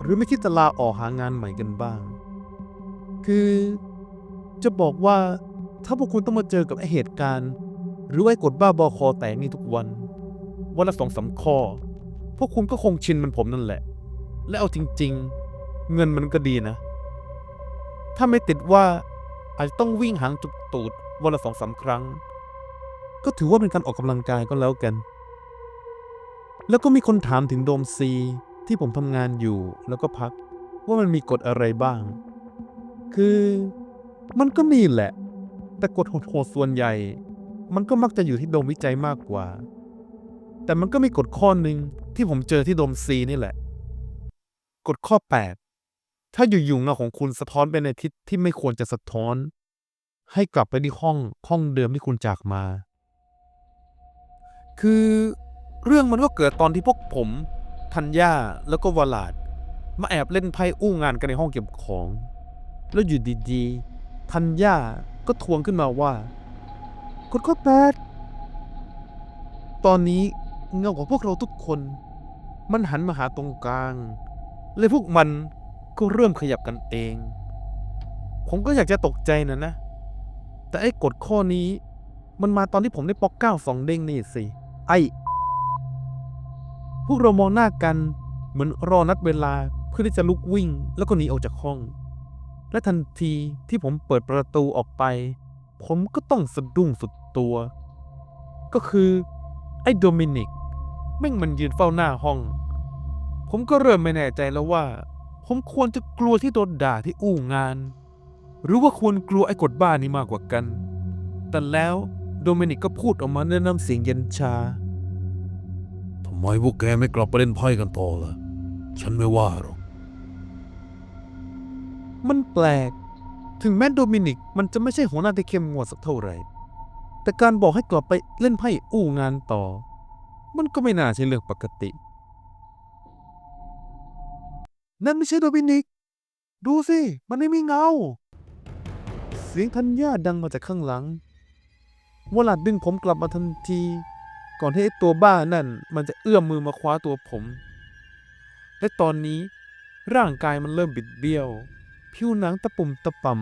หรือไม่คิดจะลาออกหางานใหม่กันบ้าง คือจะบอกว่าถ้าพวกคุณต้องมาเจอกับไอเหตุการณ์หรือไอ้กฎบ้าบอคอแตกนี่ทุกวันละ2-3 ข้อพวกคุณก็คงชินมันผมนั่นแหละ และเอาจริงๆเงินมันก็ดีนะ ถ้าไม่ติดว่าอาจจะต้องวิ่งหางจุกตูดวันละ2-3 ครั้งก็ถือว่าเป็นการออกกำลังกายก็แล้วกัน แล้วก็มีคนถามถึงโดมซีที่ผมทำงานอยู่แล้วก็พักว่ามันมีกฎอะไรบ้าง คือมันก็มีแหละ แต่กฎโหดๆส่วนใหญ่มันก็มักจะอยู่ที่โดมวิจัยมากกว่า แต่มันก็มีกฎข้อหนึ่งที่ผมเจอที่โดมซีนี่แหละ กฎข้อ 8 ถ้าอยู่ๆเงาของคุณสะท้อนไปในทิศที่ไม่ควรจะสะท้อน ให้กลับไปที่ห้องเดิมที่คุณจากมา คือเรื่องมันก็เกิดตอนที่พวกผมธัญญาแล้วก็วลาดมาแอบเล่นไพ่อู้งานกันในห้องเก็บของ แล้วอยู่ดีๆธัญญาก็ทวงขึ้นมาว่ากฎข้อ 8ตอนนี้เงาของพวกเราทุกคนมันหันมาหาตรงกลางเลยพวกมันก็เริ่มขยับกันเอง ผมก็อยากจะตกใจนะ แต่ไอ้กฎข้อนี้มันมาตอนที่ผมได้ป๊อก9 2 เด้งนี่สิพวกเรามองหน้ากันเหมือนรอนัดเวลาเพื่อที่จะลุกวิ่งแล้วก็หนีออกจากห้อง และทันทีที่ผมเปิดประตูออกไปผมก็ต้องสะดุ้งสุดตัว ก็คือไอ้โดมินิกแม่งมันยืนเฝ้าหน้าห้อง ผมก็เริ่มไม่แน่ใจแล้วว่าผมควรจะกลัวที่โดนด่าที่อู้งาน หรือว่าควรกลัวไอ้กฎบ้านี้มากกว่ากัน แต่แล้วโดมินิกก็พูดออกมาด้วยน้ำเสียงเย็นชาทำไมพวกแกไม่กลับไปเล่นไพ่กันต่อล่ะฉันไม่ว่าหรอกมันแปลกถึงแม้โดมินิกมันจะไม่ใช่หัวหน้าที่เข้มงวดสักเท่าไหร่แต่การบอกให้กลับไปเล่นไพ่อู้งานต่อมันก็ไม่น่าใช่เรื่องปกตินั่นไม่ใช่โดมินิกดูสิมันไม่มีเงาเสียงธัญญาดังมาจากข้างหลังวลาดดึงผมกลับมาทันทีก่อนที่ไอ้ตัวบ้านั่นมันจะเอื้อมมือมาคว้าตัวผมและตอนนี้ร่างกายมันเริ่มบิดเบี้ยวผิวหนังตะปุ่มตะป่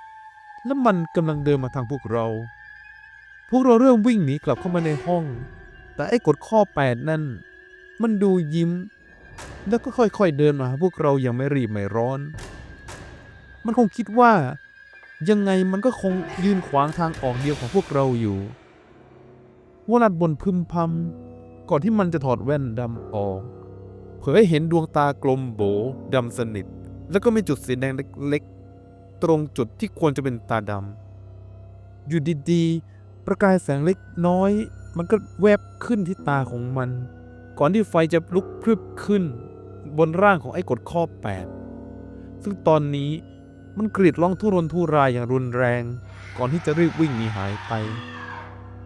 ำและมันกำลังเดินมาทางพวกเราเริ่มวิ่งหนีกลับเข้ามาในห้องแต่ไอ้กฎข้อ 8 นั่นมันดูยิ้มแล้วก็ค่อยๆเดินมาหาพวกเราอย่างไม่รีบไม่ร้อนมันคงคิดว่ายังไงมันก็คงยืนขวางทางออกเดียวของพวกเราอยู่วลัดบ่นพึมพำก่อนที่มันจะถอดแว่นดำออกเผยให้เห็นดวงตากลมโบดำสนิทแล้วก็มีจุดสีแดงเล็กๆตรงจุดที่ควรจะเป็นตาดำอยู่ดีๆประกายแสงเล็กน้อยมันก็แวบขึ้นที่ตาของมันก่อนที่ไฟจะลุกพรึบขึ้นบนร่างของไอ้กฎข้อ 8ซึ่งตอนนี้มันกรีดร้องทุรนทุรายอย่างรุนแรงก่อนที่จะรีบวิ่งหนีหายไป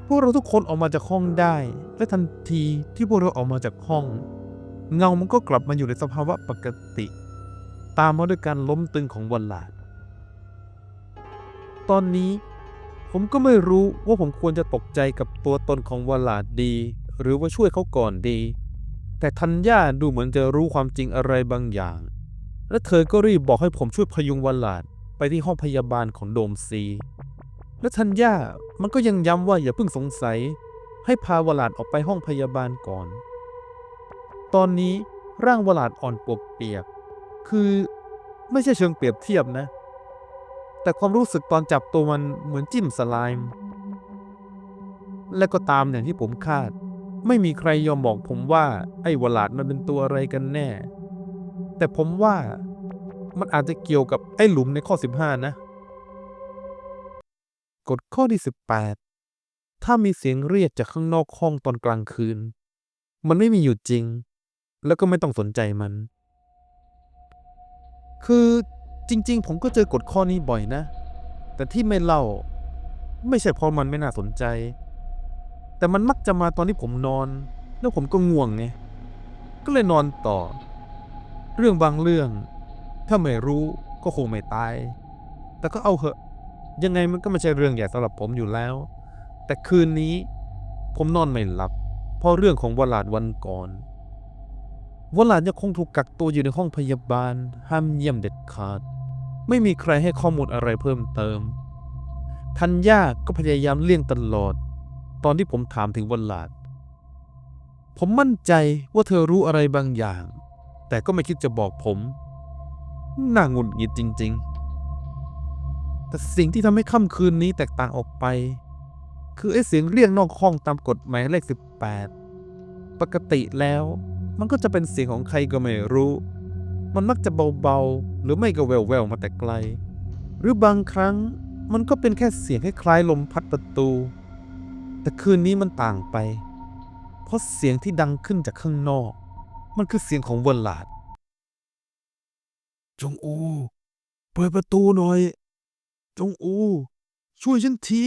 พวกเราทุกคนออกมาจากห้องได้และทันทีที่พวกเราออกมาจากห้องเงามันก็กลับมาอยู่ในสภาวะปกติตามมาด้วยการล้มตึงของวลาดตอนนี้ผมก็ไม่รู้ว่าผมควรจะตกใจกับตัวตนของวลาดดีหรือว่าช่วยเขาก่อนดีแต่ธัญญาดูเหมือนจะรู้ความจริงอะไรบางอย่างและเธอก็รีบบอกให้ผมช่วยพยุงวลาดไปที่ห้องพยาบาลของโดมซีแ และธัญญามันก็ยังย้ำว่าอย่าเพิ่งสงสัยให้พาวลาดออกไปห้องพยาบาลก่อน ตอนนี้ร่างวลาดอ่อนปวกเปียกคือไม่ใช่เชิงเปรียบเทียบนะ แต่ความรู้สึกตอนจับตัวมันเหมือนจิ้มสไลม์และก็ตามอย่างที่ผมคาดไม่มีใครยอมบอกผมว่าไอ้วลาดมันเป็นตัวอะไรกันแน่ แต่ผมว่ามันอาจจะเกี่ยวกับไอ้หลุมในข้อ 15 นะกฎข้อที่ 18 ถ้ามีเสียงเรียกจากข้างนอกห้องตอนกลางคืนมันไม่มีอยู่จริงแล้วก็ไม่ต้องสนใจมันคือจริงๆผมก็เจอกฎข้อนี้บ่อยนะแต่ที่ไม่เล่าไม่ใช่เพราะมันไม่น่าสนใจแต่มันมักจะมาตอนที่ผมนอนแล้วผมก็ง่วงไงก็เลยนอนต่อเรื่องบางเรื่องถ้าไม่รู้ก็คงไม่ตายแต่ก็เอาเหอะยังไงมันก็ไม่ใช่เรื่องใหญ่สำหรับผมอยู่แล้วแต่คืนนี้ผมนอนไม่หลับเพราะเรื่องของวลาดวันก่อนวลาดยังคงถูกกักตัวอยู่ในห้องพยาบาลห้ามเยี่ยมเด็ดขาดไม่มีใครให้ข้อมูลอะไรเพิ่มเติมธัญญาก็พยายามเลี่ยงตลอดตอนที่ผมถามถึงวลาดผมมั่นใจว่าเธอรู้อะไรบางอย่างแต่ก็ไม่คิดจะบอกผมน่าหงุดหงิดจริงๆแต่สิ่งที่ทำให้ค่ำคืนนี้แตกต่างออกไปคือไอ้เสียงเรียกนอกห้องตามกฎหมายเลข 18ปกติแล้วมันก็จะเป็นเสียงของใครก็ไม่รู้มันมักจะเบาๆหรือไม่ก็แว่วๆมาแต่ไกลหรือบางครั้งมันก็เป็นแค่เสียงคล้ายๆลมพัดประตูแต่คืนนี้มันต่างไปเพราะเสียงที่ดังขึ้นจากข้างนอกมันคือเสียงของวลาดจงอูเปิดประตูหน่อยจงอูช่วยฉันที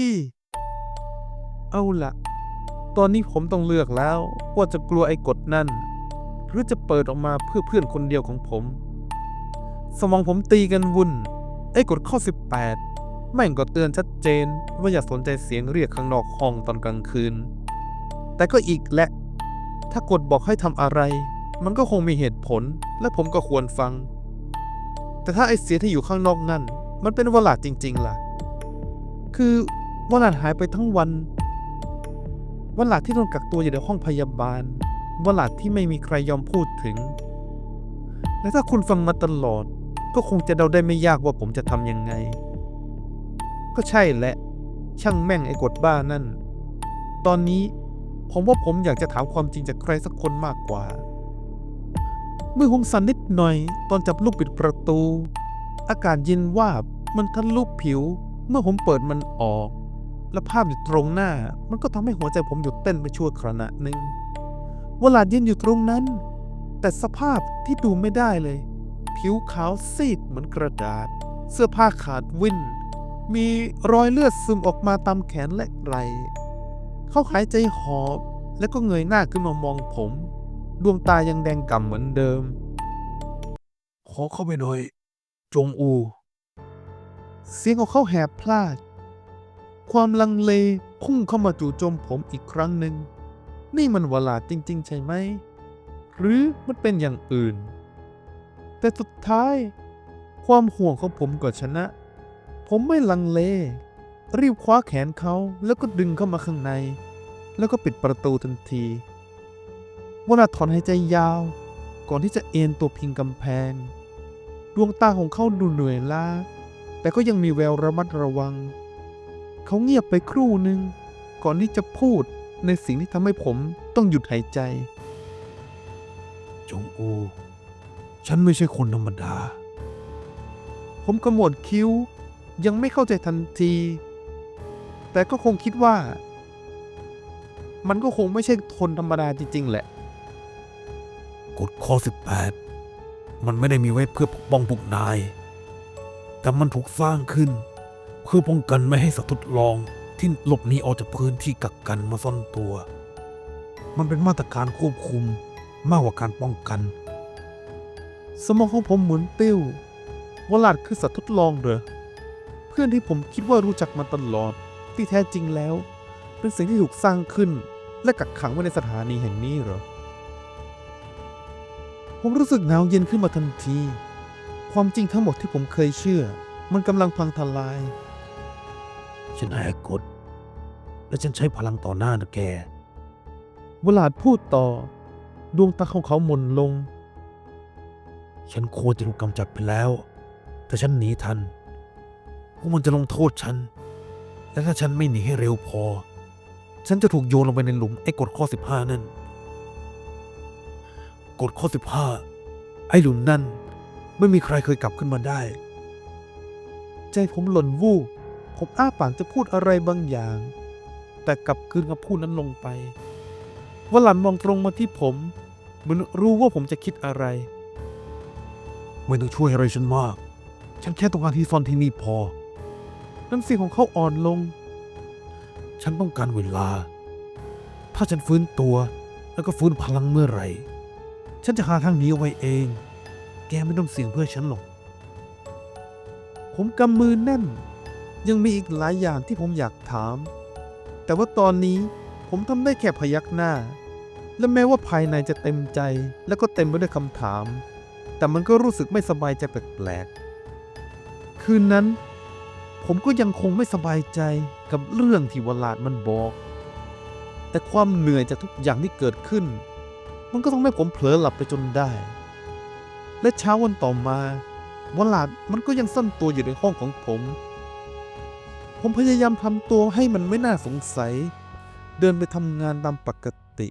เอาล่ะตอนนี้ผมต้องเลือกแล้วว่าจะกลัวไอ้กฎนั่นหรือจะเปิดออกมาเพื่อเพื่อนคนเดียวของผมสมองผมตีกันวุ่นไอ้กฎข้อ 18แม่งก็เตือนชัดเจนว่าอย่าสนใจเสียงเรียกข้างนอกห้องตอนกลางคืนแต่ก็อีกแหละถ้ากฎบอกให้ทำอะไรมันก็คงมีเหตุผลและผมก็ควรฟังแต่ถ้าไอ้เสียงที่อยู่ข้างนอกนั่นมันเป็นวลาดจริงๆล่ะคือวลาดหายไปทั้งวันวลาดที่โดนกักตัวอยู่ในห้องพยาบาลวลาดที่ไม่มีใครยอมพูดถึงและถ้าคุณฟังมาตลอดก็คงจะเดาได้ไม่ยากว่าผมจะทำยังไงก็ใช่แหละช่างแม่งไอ้กฎบ้านั่นตอนนี้ผมว่าผมอยากจะถามความจริงจากใครสักคนมากกว่ามือผมสั่นนิดหน่อยตอนจับลูกบิดประตูอากาศเย็นวาบมันทะลุผิวเมื่อผมเปิดมันออกและภาพอยู่ตรงหน้ามันก็ทำให้หัวใจผมหยุดเต้นไปชั่วขณะหนึ่งวลาดยืนอยู่ตรงนั้นแต่สภาพที่ดูไม่ได้เลยผิวขาวซีดเหมือนกระดาษเสื้อผ้าขาดวิ่นมีรอยเลือดซึมออกมาตามแขนและไหล่เขาหายใจหอบแล้วก็เงยหน้าขึ้นมามองผมดวงตายังแดงก่ำเหมือนเดิมขอเข้าไปหน่อยจงอูเสียงของเขาแหบพลาดความลังเลพุ่งเข้ามาจู่โจมผมอีกครั้งหนึ่งนี่มันวลาดจริงๆใช่ไหมหรือมันเป็นอย่างอื่นแต่สุดท้ายความห่วงของผมก็ชนะผมไม่ลังเลรีบคว้าแขนเขาแล้วก็ดึงเข้ามาข้างในแล้วก็ปิดประตูทันทีวลาดถอนหายใจยาวก่อนที่จะเอนตัวพิงกำแพงดวงตาของเขาดูเหนื่อยล้าแต่ก็ยังมีแววระมัดระวังเขาเงียบไปครู่หนึ่งก่อนที่จะพูดในสิ่งที่ทำให้ผมต้องหยุดหายใจจงอูฉันไม่ใช่คนธรรมดาผมขมวดคิ้วยังไม่เข้าใจทันทีแต่ก็คงคิดว่ามันก็คงไม่ใช่คนธรรมดาจริงๆแหละกฎข้อ 18มันไม่ได้มีไว้เพื่อปกป้องพวกนายแต่มันถูกสร้างขึ้นเพื่อป้องกันไม่ให้สัตว์ทดลองที่หลบหนีออกจากพื้นที่กักกันมาซ่อนตัวมันเป็นมาตรการควบคุมมากกว่าการป้องกันสมองของผมหมุนติ้ววลาดคือสัตว์ทดลองเหรอเพื่อนที่ผมคิดว่ารู้จักมาตลอดที่แท้จริงแล้วเป็นสิ่งที่ถูกสร้างขึ้นและกักขังไว้ในสถานีแห่งนี้เหรอผมรู้สึกหนาวเย็นขึ้นมาทันทีความจริงทั้งหมดที่ผมเคยเชื่อมันกำลังพังทลาย ฉันแหกกฎและฉันใช้พลังต่อหน้านะแก วลาดพูดต่อดวงตาของเขาหม่นลง ฉันควรจะถูกกำจัดไปแล้วแต่ฉันหนีทันพวกมันจะลงโทษฉันและถ้าฉันไม่หนีให้เร็วพอฉันจะถูกโยนลงไปในหลุมไอ้กฎข้อ15นั่นกฎข้อ15ไอ้หลุมนั่นไม่มีใครเคยกลับขึ้นมาได้ ใจผมหล่นวูบผมอ้าปากจะพูดอะไรบางอย่าง แต่กลับกลืนคำพูดนั้นลงไปวลันมองตรงมาที่ผมเหมือนรู้ว่าผมจะคิดอะไร ไม่ต้องช่วยอะไรฉันมากฉันแค่ต้องการที่ซ่อนที่นี่พอ น้ำเสียงของเขาอ่อนลง ฉันต้องการเวลาถ้าฉันฟื้นตัวแล้วก็ฟื้นพลังเมื่อไหร่ฉันจะหาทางหนีเอาไว้เองแกไม่ต้องเสี่ยงเพื่อฉันหรอก ผมกำมือแน่น ยังมีอีกหลายอย่างที่ผมอยากถาม แต่ว่าตอนนี้ผมทำได้แค่พยักหน้า และแม้ว่าภายในจะเต็มใจและก็เต็มไปด้วยคำถาม แต่มันก็รู้สึกไม่สบายใจแปลกๆคืนนั้น ผมก็ยังคงไม่สบายใจกับเรื่องที่วลาดมันบอก แต่ความเหนื่อยจากทุกอย่างที่เกิดขึ้น มันก็ต้องให้ผมเผลอหลับไปจนได้ และเช้าวันต่อมาวลาดมันก็ยังซ่อนตัวอยู่ในห้องของผมพยายามทำตัวให้มันไม่น่าสงสัย เดินไปทำงานตามปกติ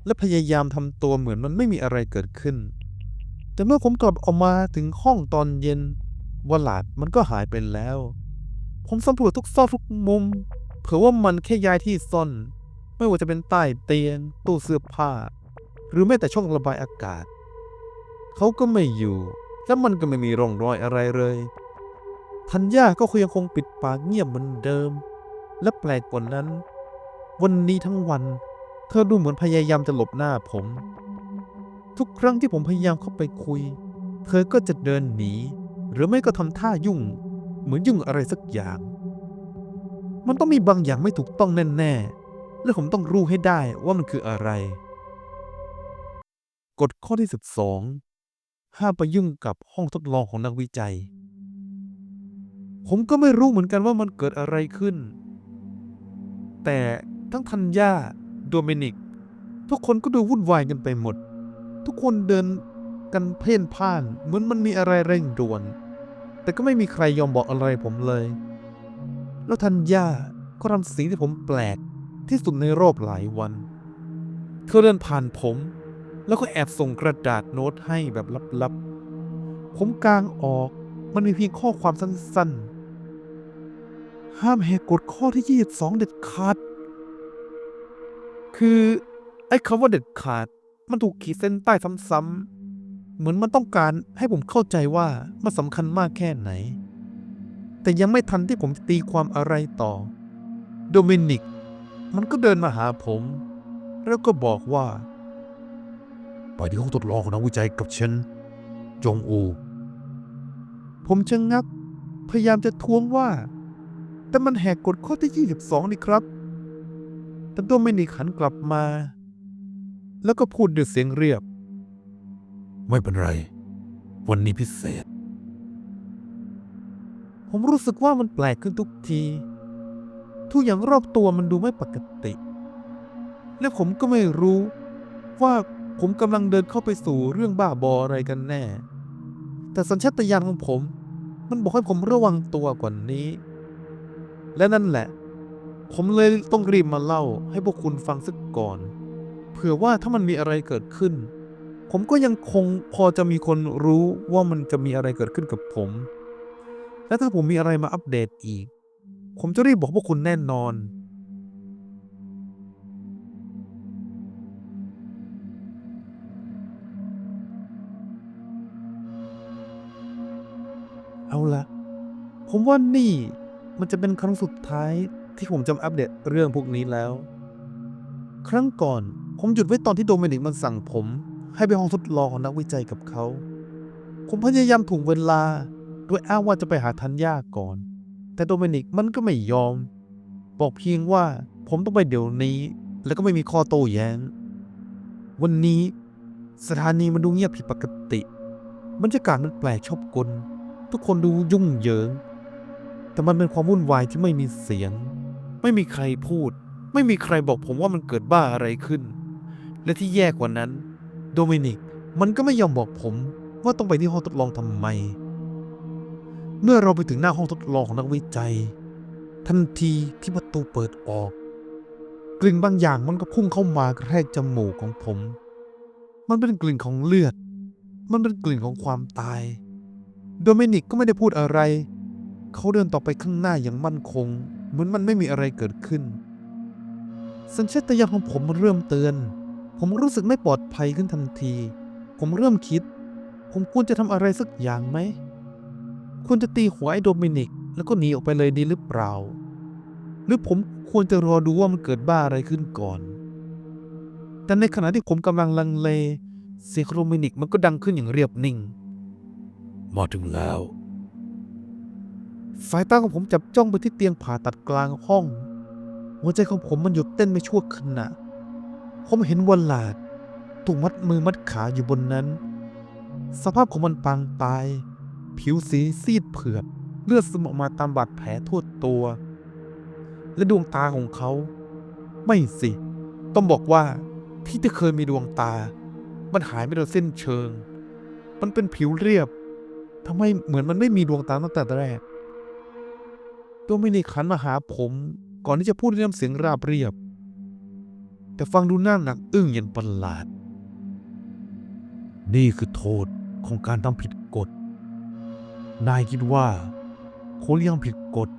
และพยายามทำตัวเหมือนมันไม่มีอะไรเกิดขึ้น แต่เมื่อผมกลับออกมาถึงห้องตอนเย็นวลาดมันก็หายไปแล้ว ผมสำรวจทุกซอกทุกมุมเผื่อว่ามันแค่ย้ายที่ซ่อน ไม่ว่าจะเป็นใต้เตียงตู้เสื้อผ้า หรือแม้แต่ช่องระบายอากาศ เขาก็ไม่อยู่และมันก็ไม่มีร่องรอยอะไรเลยธัญญาก็ยังคงปิดปากเงียบเหมือนเดิม และแปลกกว่านั้น วันนี้ทั้งวันเธอดูเหมือนพยายามจะหลบหน้าผม ทุกครั้งที่ผมพยายามเข้าไปคุย เธอก็จะเดินหนีหรือไม่ก็ทำท่ายุ่งเหมือนยุ่งอะไรสักอย่าง มันต้องมีบางอย่างไม่ถูกต้องแน่ๆและผมต้องรู้ให้ได้ว่ามันคืออะไรกฎข้อที่12ห้ามไปยุ่งกับห้องทดลองของนักวิจัย ผมก็ไม่รู้เหมือนกันว่ามันเกิดอะไรขึ้น แต่ทั้งธัญญาโดมินิกทุกคนก็ดูวุ่นวายกันไปหมด ทุกคนเดินกันเพ่นพ่านเหมือนมันมีอะไรเร่งด่วน แต่ก็ไม่มีใครยอมบอกอะไรผมเลย แล้วธัญญาก็ทำสิ่งที่ผมแปลกที่สุดในรอบหลายวันเธอเดินผ่านผมแล้วก็แอบส่งกระดาษโน้ตให้แบบลับๆผมกางออกมันมีเพียงข้อความสั้นๆห้ามแหกกฎข้อที่22เด็ดขาดคือไอ้คำว่าเด็ดขาดมันถูกขีดเส้นใต้ซ้ำๆเหมือนมันต้องการให้ผมเข้าใจว่ามันสำคัญมากแค่ไหนแต่ยังไม่ทันที่ผมจะตีความอะไรต่อโดมินิกมันก็เดินมาหาผมแล้วก็บอกว่าไปที่ห้องทดลองของนักวิจัยกับฉันจงอู ผมชะงักพยายามจะท้วงว่าแต่มันแหกกฎข้อที่22นี่ครับแต่โดมินิกหันกลับมาแล้วก็พูดด้วยเสียงเรียบ ไม่เป็นไรวันนี้พิเศษ ผมรู้สึกว่ามันแปลกขึ้นทุกที ทุกอย่างรอบตัวมันดูไม่ปกติ และผมก็ไม่รู้ว่าผมกำลังเดินเข้าไปสู่เรื่องบ้าบออะไรกันแน่ แต่สัญชาตญาณของผมมันบอกให้ผมระวังตัวกว่านี้ และนั่นแหละ ผมเลยต้องรีบมาเล่าให้พวกคุณฟังสักก่อน เผื่อว่าถ้ามันมีอะไรเกิดขึ้น ผมก็ยังคงพอจะมีคนรู้ว่ามันจะมีอะไรเกิดขึ้นกับผม และถ้าผมมีอะไรมาอัปเดตอีก ผมจะรีบบอกพวกคุณแน่นอน เอาละผมว่านี่มันจะเป็นครั้งสุดท้ายที่ผมจะมาอัปเดตเรื่องพวกนี้แล้ว ครั้งก่อนผมหยุดไว้ตอนที่โดมินิกมันสั่งผมให้ไปห้องทดลองของนักวิจัยกับเขา ผมพยายามถ่วงเวลาโดยอ้างว่าจะไปหาธัญญาก่อน แต่โดมินิกมันก็ไม่ยอม บอกเพียงว่าผมต้องไปเดี๋ยวนี้ แล้วก็ไม่มีข้อโต้แย้ง วันนี้สถานีมันดูเงียบผิดปกติบรรยากาศมันแปลกชอบกลทุกคนดูยุ่งเหยิง แต่มันเป็นความวุ่นวายที่ไม่มีเสียง ไม่มีใครพูด ไม่มีใครบอกผมว่ามันเกิดบ้าอะไรขึ้น และที่แย่กว่านั้น โดมินิกมันก็ไม่ยอมบอกผมว่าต้องไปที่ห้องทดลองทำไม เมื่อเราไปถึงหน้าห้องทดลองของนักวิจัย ทันทีที่ประตูเปิดออก กลิ่นบางอย่างมันก็พุ่งเข้ามากระแทกจมูกของผม มันเป็นกลิ่นของเลือด มันเป็นกลิ่นของความตาย โดมินิกก็ไม่ได้พูดอะไร เขาเดินต่อไปข้างหน้าอย่างมั่นคง เหมือนมันไม่มีอะไรเกิดขึ้น สัญชาตญาณของผมมันเริ่มเตือน ผมรู้สึกไม่ปลอดภัยขึ้นทันที ผมเริ่มคิด ผมควรจะทำอะไรสักอย่างไหม ควรจะตีหัวไอ้โดมินิกแล้วก็หนีออกไปเลยดีหรือเปล่า หรือผมควรจะรอดูว่ามันเกิดบ้าอะไรขึ้นก่อน แต่ในขณะที่ผมกำลังลังเล เสียงของโดมินิกมันก็ดังขึ้นอย่างเรียบนิ่ง มาถึงแล้ว สายตาของผมจับจ้องไปที่เตียงผ่าตัดกลางห้อง หัวใจของผมมันหยุดเต้นไปชั่วขณะ ผมเห็นวลาดถูกมัดมือมัดขาอยู่บนนั้น สภาพของมันปางตาย ผิวสีซีดเผือด เลือดซึมออกมาตามบาดแผลทั่วตัว และดวงตาของเขา ไม่สิ ต้องบอกว่าที่จะเคยมีดวงตา มันหายไปโดยเส้นเชิง มันเป็นผิวเรียบทำไมเหมือนมันไม่มีดวงตาตั้งแต่แรก โดมินิกหันมาหาผมก่อนที่จะพูดด้วยน้ำเสียงราบเรียบ แต่ฟังดูน่าหนักอึ้งอย่างประหลาด นี่คือโทษของการทำผิดกฎ นายคิดว่าคนที่ทำผิดกฎ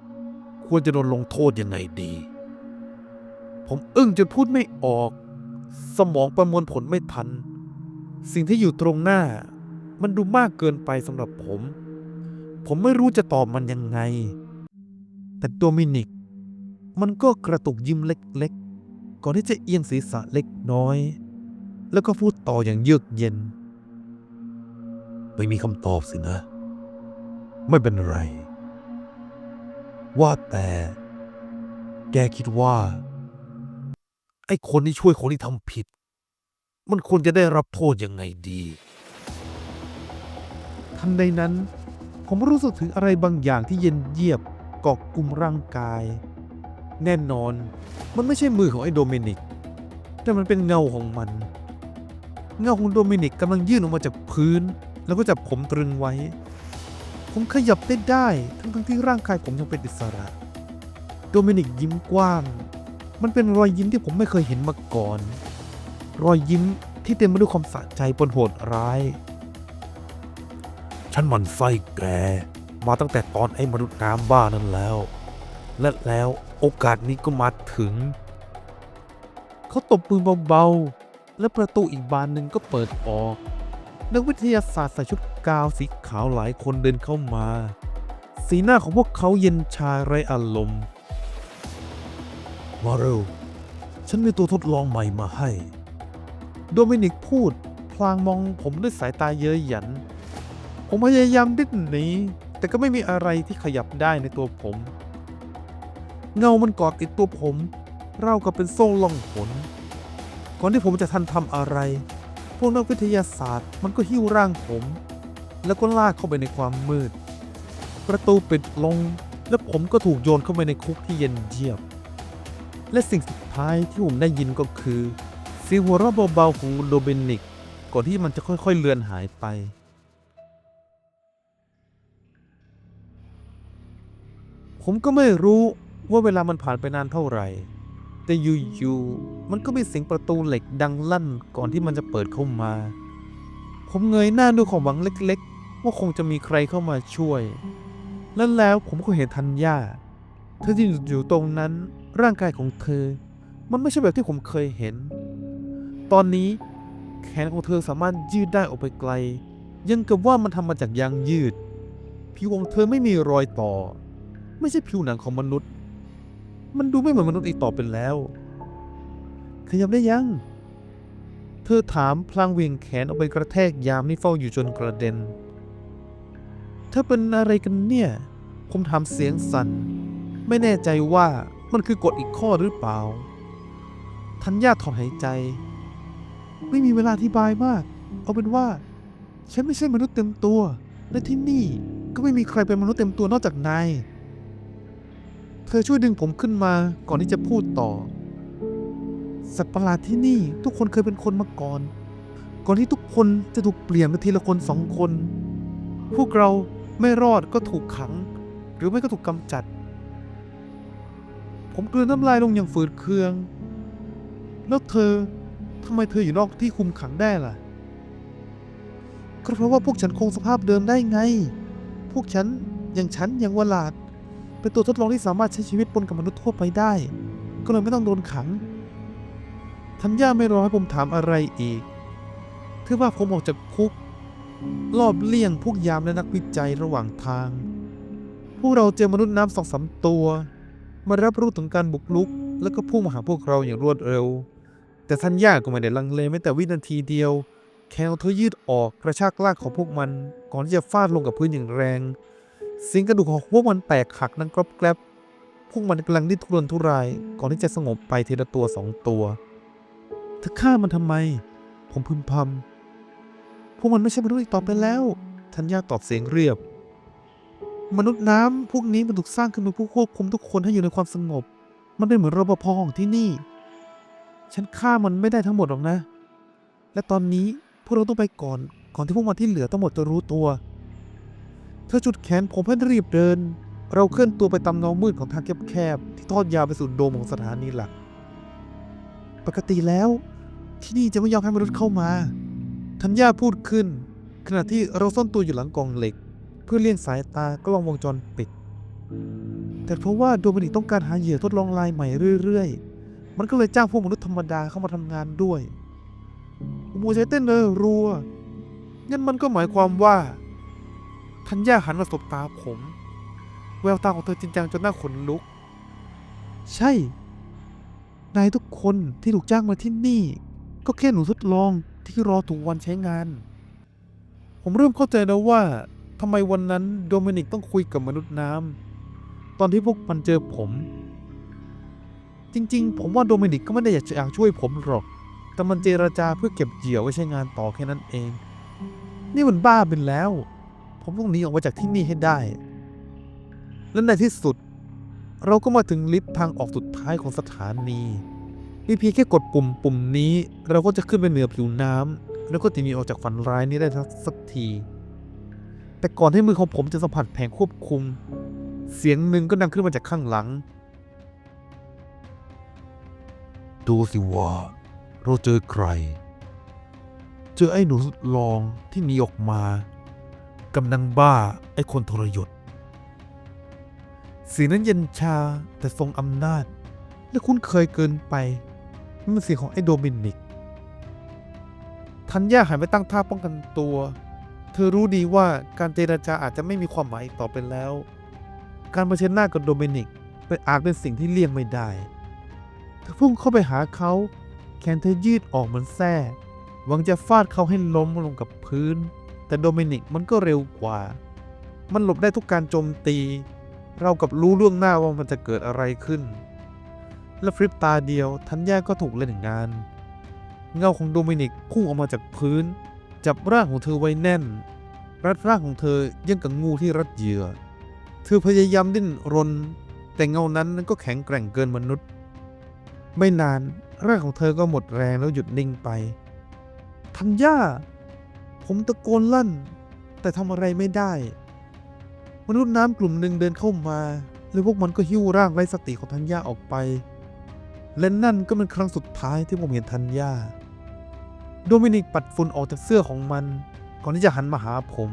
ควรจะโดนลงโทษยังไงดี ผมอึ้งจนพูดไม่ออก สมองประมวลผลไม่ทัน สิ่งที่อยู่ตรงหน้า มันดูมากเกินไปสำหรับผม ผมไม่รู้จะตอบมันยังไง แต่โดมินิกมันก็กระตุกยิ้มเล็กๆ ก่อนที่จะเอียงศีรษะเล็กน้อย แล้วก็พูดต่ออย่างเยือกเย็น ไม่มีคำตอบสินะ ไม่เป็นไร ว่าแต่แกคิดว่า ไอ้คนที่ช่วยคนที่ทำผิด มันควรจะได้รับโทษยังไงดี ทันใดนั้น ผมรู้สึกถึงอะไรบางอย่างที่เย็นเยียบเกาะกลุ่มร่างกาย แน่นอนมันไม่ใช่มือของไอ้โดมินิก แต่มันเป็นเงาของมัน เงาของโดมินิกกำลังยื่นออกมาจากพื้น แล้วก็จับผมตรึงไว้ ผมขยับได้ทั้งที่ร่างกายผมยังเป็นอิสระ โดมินิกยิ้มกว้าง มันเป็นรอยยิ้มที่ผมไม่เคยเห็นมาก่อน รอยยิ้มที่เต็มไปด้วยความสะใจปนโหดร้าย ฉันหมั่นไส้แกมาตั้งแต่ตอนไอ้มนุษย์น้ำบ้านั้นแล้ว และแล้วโอกาสนี้ก็มาถึง เขาตบมือเบาๆ และประตูอีกบานหนึ่งก็เปิดออก นักวิทยาศาสตร์ใส่ชุดกาวสีขาวหลายคนเดินเข้ามา สีหน้าของพวกเขาเย็นชาไร้อารมณ์ มาเร็ว ฉันมีตัวทดลองใหม่มาให้ โดมินิกพูดพลางมองผมด้วยสายตาเย้ยหยัน ผมพยายามดิ้นหนีแต่ก็ไม่มีอะไรที่ขยับได้ในตัวผม เงามันเกาะติดตัวผมราวกับเป็นโซ่ล่องหน ก่อนที่ผมจะทันทำอะไร พวกนักวิทยาศาสตร์มันก็หิ้วร่างผม แล้วก็ลากเข้าไปในความมืด ประตูปิดลงและผมก็ถูกโยนเข้าไปในคุกที่เย็นเยียบ และสิ่งสุดท้ายที่ผมได้ยินก็คือเสียงหัวเราะเบาๆของโดมินิกก่อนที่มันจะค่อยๆเลือนหายไป ผมก็ไม่รู้ว่าเวลามันผ่านไปนานเท่าไหร่ แต่อยู่ๆมันก็มีเสียงประตูเหล็กดังลั่นก่อนที่มันจะเปิดเข้ามา ผมเงยหน้าด้วยความหวังเล็กๆว่าคงจะมีใครเข้ามาช่วย และแล้วผมก็เห็นธัญญาเธอที่อยู่ตรงนั้น ร่างกายของเธอ มันไม่ใช่แบบที่ผมเคยเห็น ตอนนี้แขนของเธอสามารถยืดได้ออกไปไกล ยังกับว่ามันทำมาจากยางยืด ผิวของเธอไม่มีรอยต่อ ไม่ใช่ผิวหนังของมนุษย์ มันดูไม่เหมือนมนุษย์อีกต่อไปแล้ว ขยับได้ยัง เธอถามพลางเหวี่ยงแขนออกไปกระแทกยามที่เฝ้าอยู่จนกระเด็น เธอเป็นอะไรกันเนี่ย ผมถามเสียงสั่น ไม่แน่ใจว่ามันคือกฎอีกข้อหรือเปล่า ธัญญาถอนหายใจ ไม่มีเวลาอธิบายมาก เอาเป็นว่า ฉันไม่ใช่มนุษย์เต็มตัว และที่นี่ก็ไม่มีใครเป็นมนุษย์เต็มตัวนอกจากนาย ธอช่วยดึงผมขึ้นมาก่อนที่จะพูดต่อสัตว์ประหลาดที่นี่ทุกคนเคยเป็นคนมาก่อนที่ทุกคนจะถูกเปลี่ยนเป็นทีละคน2 คน พวกเราไม่รอดก็ถูกขัง หรือไม่ก็ถูกกำจัด ผมกลืนน้ำลายลงอย่างฝืดเคือง แล้วเธอทำไมเธออยู่นอกที่คุมขังได้ล่ะก็เพราะว่าพวกฉันคงสภาพเดิมได้ไง พวกฉันอย่างวลาดเป็นตัวทดลองที่สามารถใช้ชีวิตปนกับมนุษย์ทั่วไปได้ ก็เลยไม่ต้องโดนขังธัญญาไม่รอให้ผมถามอะไรอีกเธอว่าผมออกจากคุกรอบเลี่ยงพวกยามและนักวิจัยระหว่างทาง พวกเราเจอมนุษย์น้ำ2-3 ตัวมารับรู้ถึงการบุกรุกแล้วก็พุ่งมาหาพวกเราอย่างรวดเร็ว แต่ธัญญาก็ไม่ได้ลังเลแม้แต่วินาทีเดียวแขนของเธอยืดออกกระชากลากของพวกมันก่อนที่จะฟาดลงกับพื้นอย่างแรงเสียงกระดูกของพวกมันแตกหักดังกรอบแกรบพวกมันกำลังดิ้นทุรนทุรายก่อนที่จะสงบไปทีละตัว2 ตัวเธอฆ่ามันทำไมผมพึมพำพวกมันไม่ใช่มนุษย์อีกต่อไปแล้วธัญญาตอบเสียงเรียบมนุษย์น้ำพวกนี้มันถูกสร้างขึ้นมาเพื่อควบคุมทุกคนให้อยู่ในความสงบมันเป็นเหมือนรปภของที่นี่ฉันฆ่ามันไม่ได้ทั้งหมดหรอกนะและตอนนี้พวกเราต้องไปก่อนที่พวกมันที่เหลือทั้งหมดจะรู้ตัวเธอจุดแขนผมให้รีบเดินเราเคลื่อนตัวไปตามเงามืดของทางแคบๆที่ทอดยาวไปสู่โดมของสถานีหลักปกติแล้วที่นี่จะไม่ยอมให้มนุษย์เข้ามาธัญญาพูดขึ้นขณะที่เราซ่อนตัวอยู่หลังกล่องเหล็กเพื่อเลี่ยงสายตากล้องวงจรปิดแต่เพราะว่าโดมินิกต้องการหาเหยื่อทดลองรายใหม่เรื่อยๆมันก็เลยจ้างพวกมนุษย์ธรรมดาเข้ามาทำงานด้วยหัวใจเต้นรัวงั้นมันก็หมายความว่าธัญญาหันมาสบตาผมแววตาของเธอจริงจังจนหน้าขนลุกใช่นายทุกคนที่ถูกจ้างมาที่นี่ก็แค่หนูทดลองที่รอถูกวันใช้งานผมเริ่มเข้าใจแล้วว่าทำไมวันนั้นโดมินิกต้องคุยกับมนุษย์น้ำตอนที่พวกมันเจอผมจริงๆผมว่าโดมินิกก็ไม่ได้อยากช่วยผมหรอกแต่มันเจรจาเพื่อเก็บเหยื่อไว้ใช้งานต่อแค่นั้นเองนี่มันบ้าเป็นแล้วผมต้องหนีออกมาจากที่นี่ให้ได้และในที่สุดเราก็มาถึงลิฟต์ทางออกสุดท้ายของสถานีมีเพียงแค่กดปุ่มนี้เราก็จะขึ้นไปเหนือผิวน้ำแล้วก็จะหนีออกจากฝันร้ายนี้ได้สักทีแต่ก่อนที่มือของผมจะสัมผัสแผงควบคุมเสียงหนึ่งก็ดังขึ้นมาจากข้างหลังดูสิว่าเราเจอใครเจอไอ้หนูทดลองที่หนีออกมากำลังบ้าไอ้คนทรยศเสียงนั้นเย็นชาแต่ทรงอำนาจและคุ้นเคยเกินไปนั่นเป็นเสียงของไอ้โดมินิกธัญญาหันไปตั้งท่าป้องกันตัวเธอรู้ดีว่าการเจรจาอาจจะไม่มีความหมายอีกต่อไปแล้วการเผชิญหน้ากับโดมินิกอาจเป็นสิ่งที่เลี่ยงไม่ได้เธอพุ่งเข้าไปหาเขาแขนเธอยืดออกเหมือนแส้หวังจะฟาดเขาให้ล้มลงกับพื้นแต่โดมินิกมันก็เร็วกว่ามันหลบได้ทุกการโจมตีเรากับรู้ล่วงหน้าว่ามันจะเกิดอะไรขึ้นและพริบตาเดียวธัญญาก็ถูกเล่นงานเงาของโดมินิกพุ่งออกมาจากพื้นจับร่างของเธอไว้แน่นรัดร่างของเธอยังกับงูที่รัดเหยื่อเธอพยายามดิ้นรนแต่เงานั้นก็แข็งแกร่งเกินมนุษย์ไม่นานร่างของเธอก็หมดแรงแล้วหยุดนิ่งไปธัญญาผมตะโกนลั่นแต่ทำอะไรไม่ได้มนุษย์น้ำกลุ่มหนึ่งเดินเข้ามาแล้วพวกมันก็หิ้วร่างไร้สติของธัญญาออกไปและนั่นก็เป็นครั้งสุดท้ายที่ผมเห็นธัญญาโดมินิกปัดฝุ่นออกจากเสื้อของมันก่อนที่จะหันมาหาผม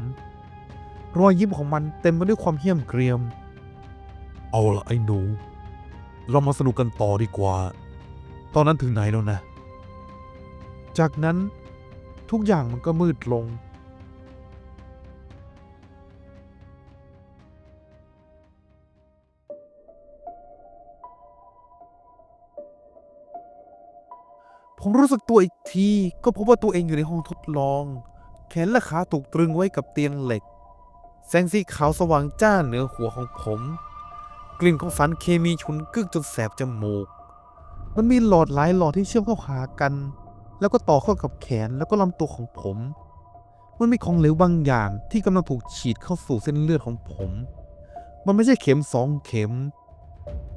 รอยยิ้มของมันเต็มไปด้วยความเหี้ยมเกรียม เอาละไอ้หนูเรามาสนุกกันต่อดีกว่าตอนนั้นถึงไหนแล้วนะ จากนั้นทุกอย่างมันก็มืดลงผมรู้สึกตัวอีกทีก็พบว่าตัวเองอยู่ในห้องทดลองแขนและขาถูกตรึงไว้กับเตียงเหล็กแสงสีขาวสว่างจ้าเหนือหัวของผมกลิ่นของสารเคมีฉุนกึกจนแสบจมูกมันมีหลอดหลายหลอดที่เชื่อมเข้าหากันแล้วก็ต่อเข้ากับแขนแล้วก็ลำตัวของผมมันมีของเหลวบางอย่างที่กำลังถูกฉีดเข้าสู่เส้นเลือดของผมมันไม่ใช่เข็ม2 เข็ม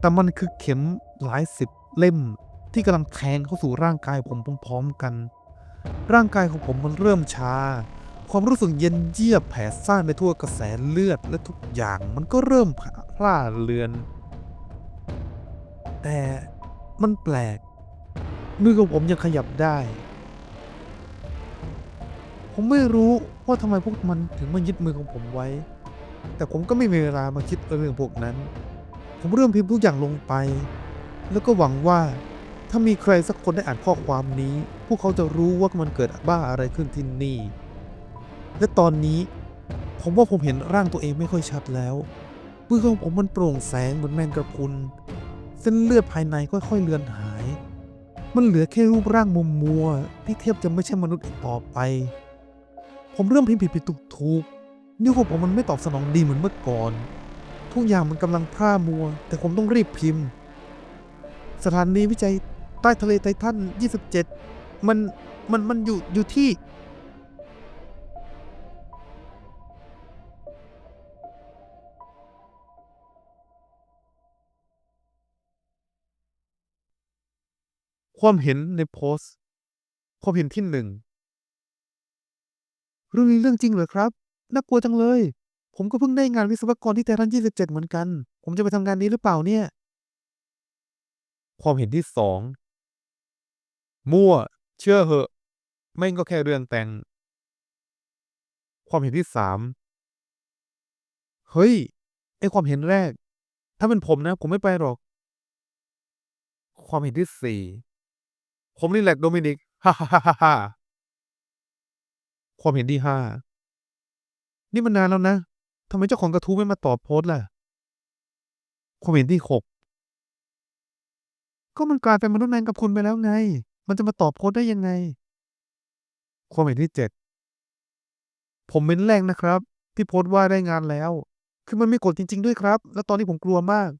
แต่มันคือเข็มหลายสิบเล่มที่กำลังแทงเข้าสู่ร่างกายผมพร้อมๆกัน ร่างกายของผมมันเริ่มชา ความรู้สึกเย็นเยียบแผ่ซ่านไปทั่วกระแสเลือดและทุกอย่างมันก็เริ่มพร่าเลือน แต่มันแปลก มือของผมยังขยับได้ ผมไม่รู้ว่าทำไมพวกมันถึงมายึดมือของผมไว้ แต่ผมก็ไม่มีเวลามาคิดเรื่องพวกนั้น ผมเริ่มพิมพ์ทุกอย่างลงไป แล้วก็หวังว่าถ้ามีใครสักคนได้อ่านข้อความนี้ พวกเขาจะรู้ว่ามันเกิดบ้าอะไรขึ้นที่นี่ และตอนนี้ผมว่าผมเห็นร่างตัวเองไม่ค่อยชัดแล้วมือของผมมันโปร่งแสงเหมือนแมงกะพรุนเส้นเลือดภายในค่อยๆเลือนหาย มันเหลือแค่รูปร่างมัวๆที่เทียบจะไม่ใช่มนุษย์อีกต่อไป ผมเริ่มพิมพ์ผิดๆถูกๆนิ้วของผมมันไม่ตอบสนองดีเหมือนเมื่อก่อน ทุกอย่างมันกำลังพร่ามัว แต่ผมต้องรีบพิมพ์ สถานีวิจัยใต้ทะเลไททัน 27 มันอยู่ที่ ความเห็นในโพสต์ ความเห็นที่หนึ่งเรื่องนี้เรื่องจริงเหรอครับ น่ากลัวจังเลย ผมก็เพิ่งได้งานวิศวกรที่ไททัน 27 เหมือนกัน ผมจะไปทำงานนี้หรือเปล่าเนี่ย ความเห็นที่สองมั่ว เชื่อเหอะแม่งก็แค่เรื่องแต่ง ความเห็นที่สามเฮ้ย ไอความเห็นแรก ถ้าเป็นผมนะ ผมไม่ไปหรอก ความเห็นที่สี่ผมนี่แหละโดมินิก ฮ่าฮ่าฮ่าฮ่าฮ่าความเห็นที่ห้านี่มันนานแล้วนะทำไมเจ้าของกระทู้ไม่มาตอบโพสต์ล่ะ ความเห็นที่หกก็มันกลายเป็นมนุษย์แมงกะพรุนไปแล้วไง มันจะมาตอบโพสต์ได้ยังไง ความเห็นที่เจ็ดผมเม้นแรงนะครับที่โพสต์ว่าได้งานแล้ว คือมันมีกฎจริงๆด้วยครับ แล้วตอนนี้ผมกลัวมาก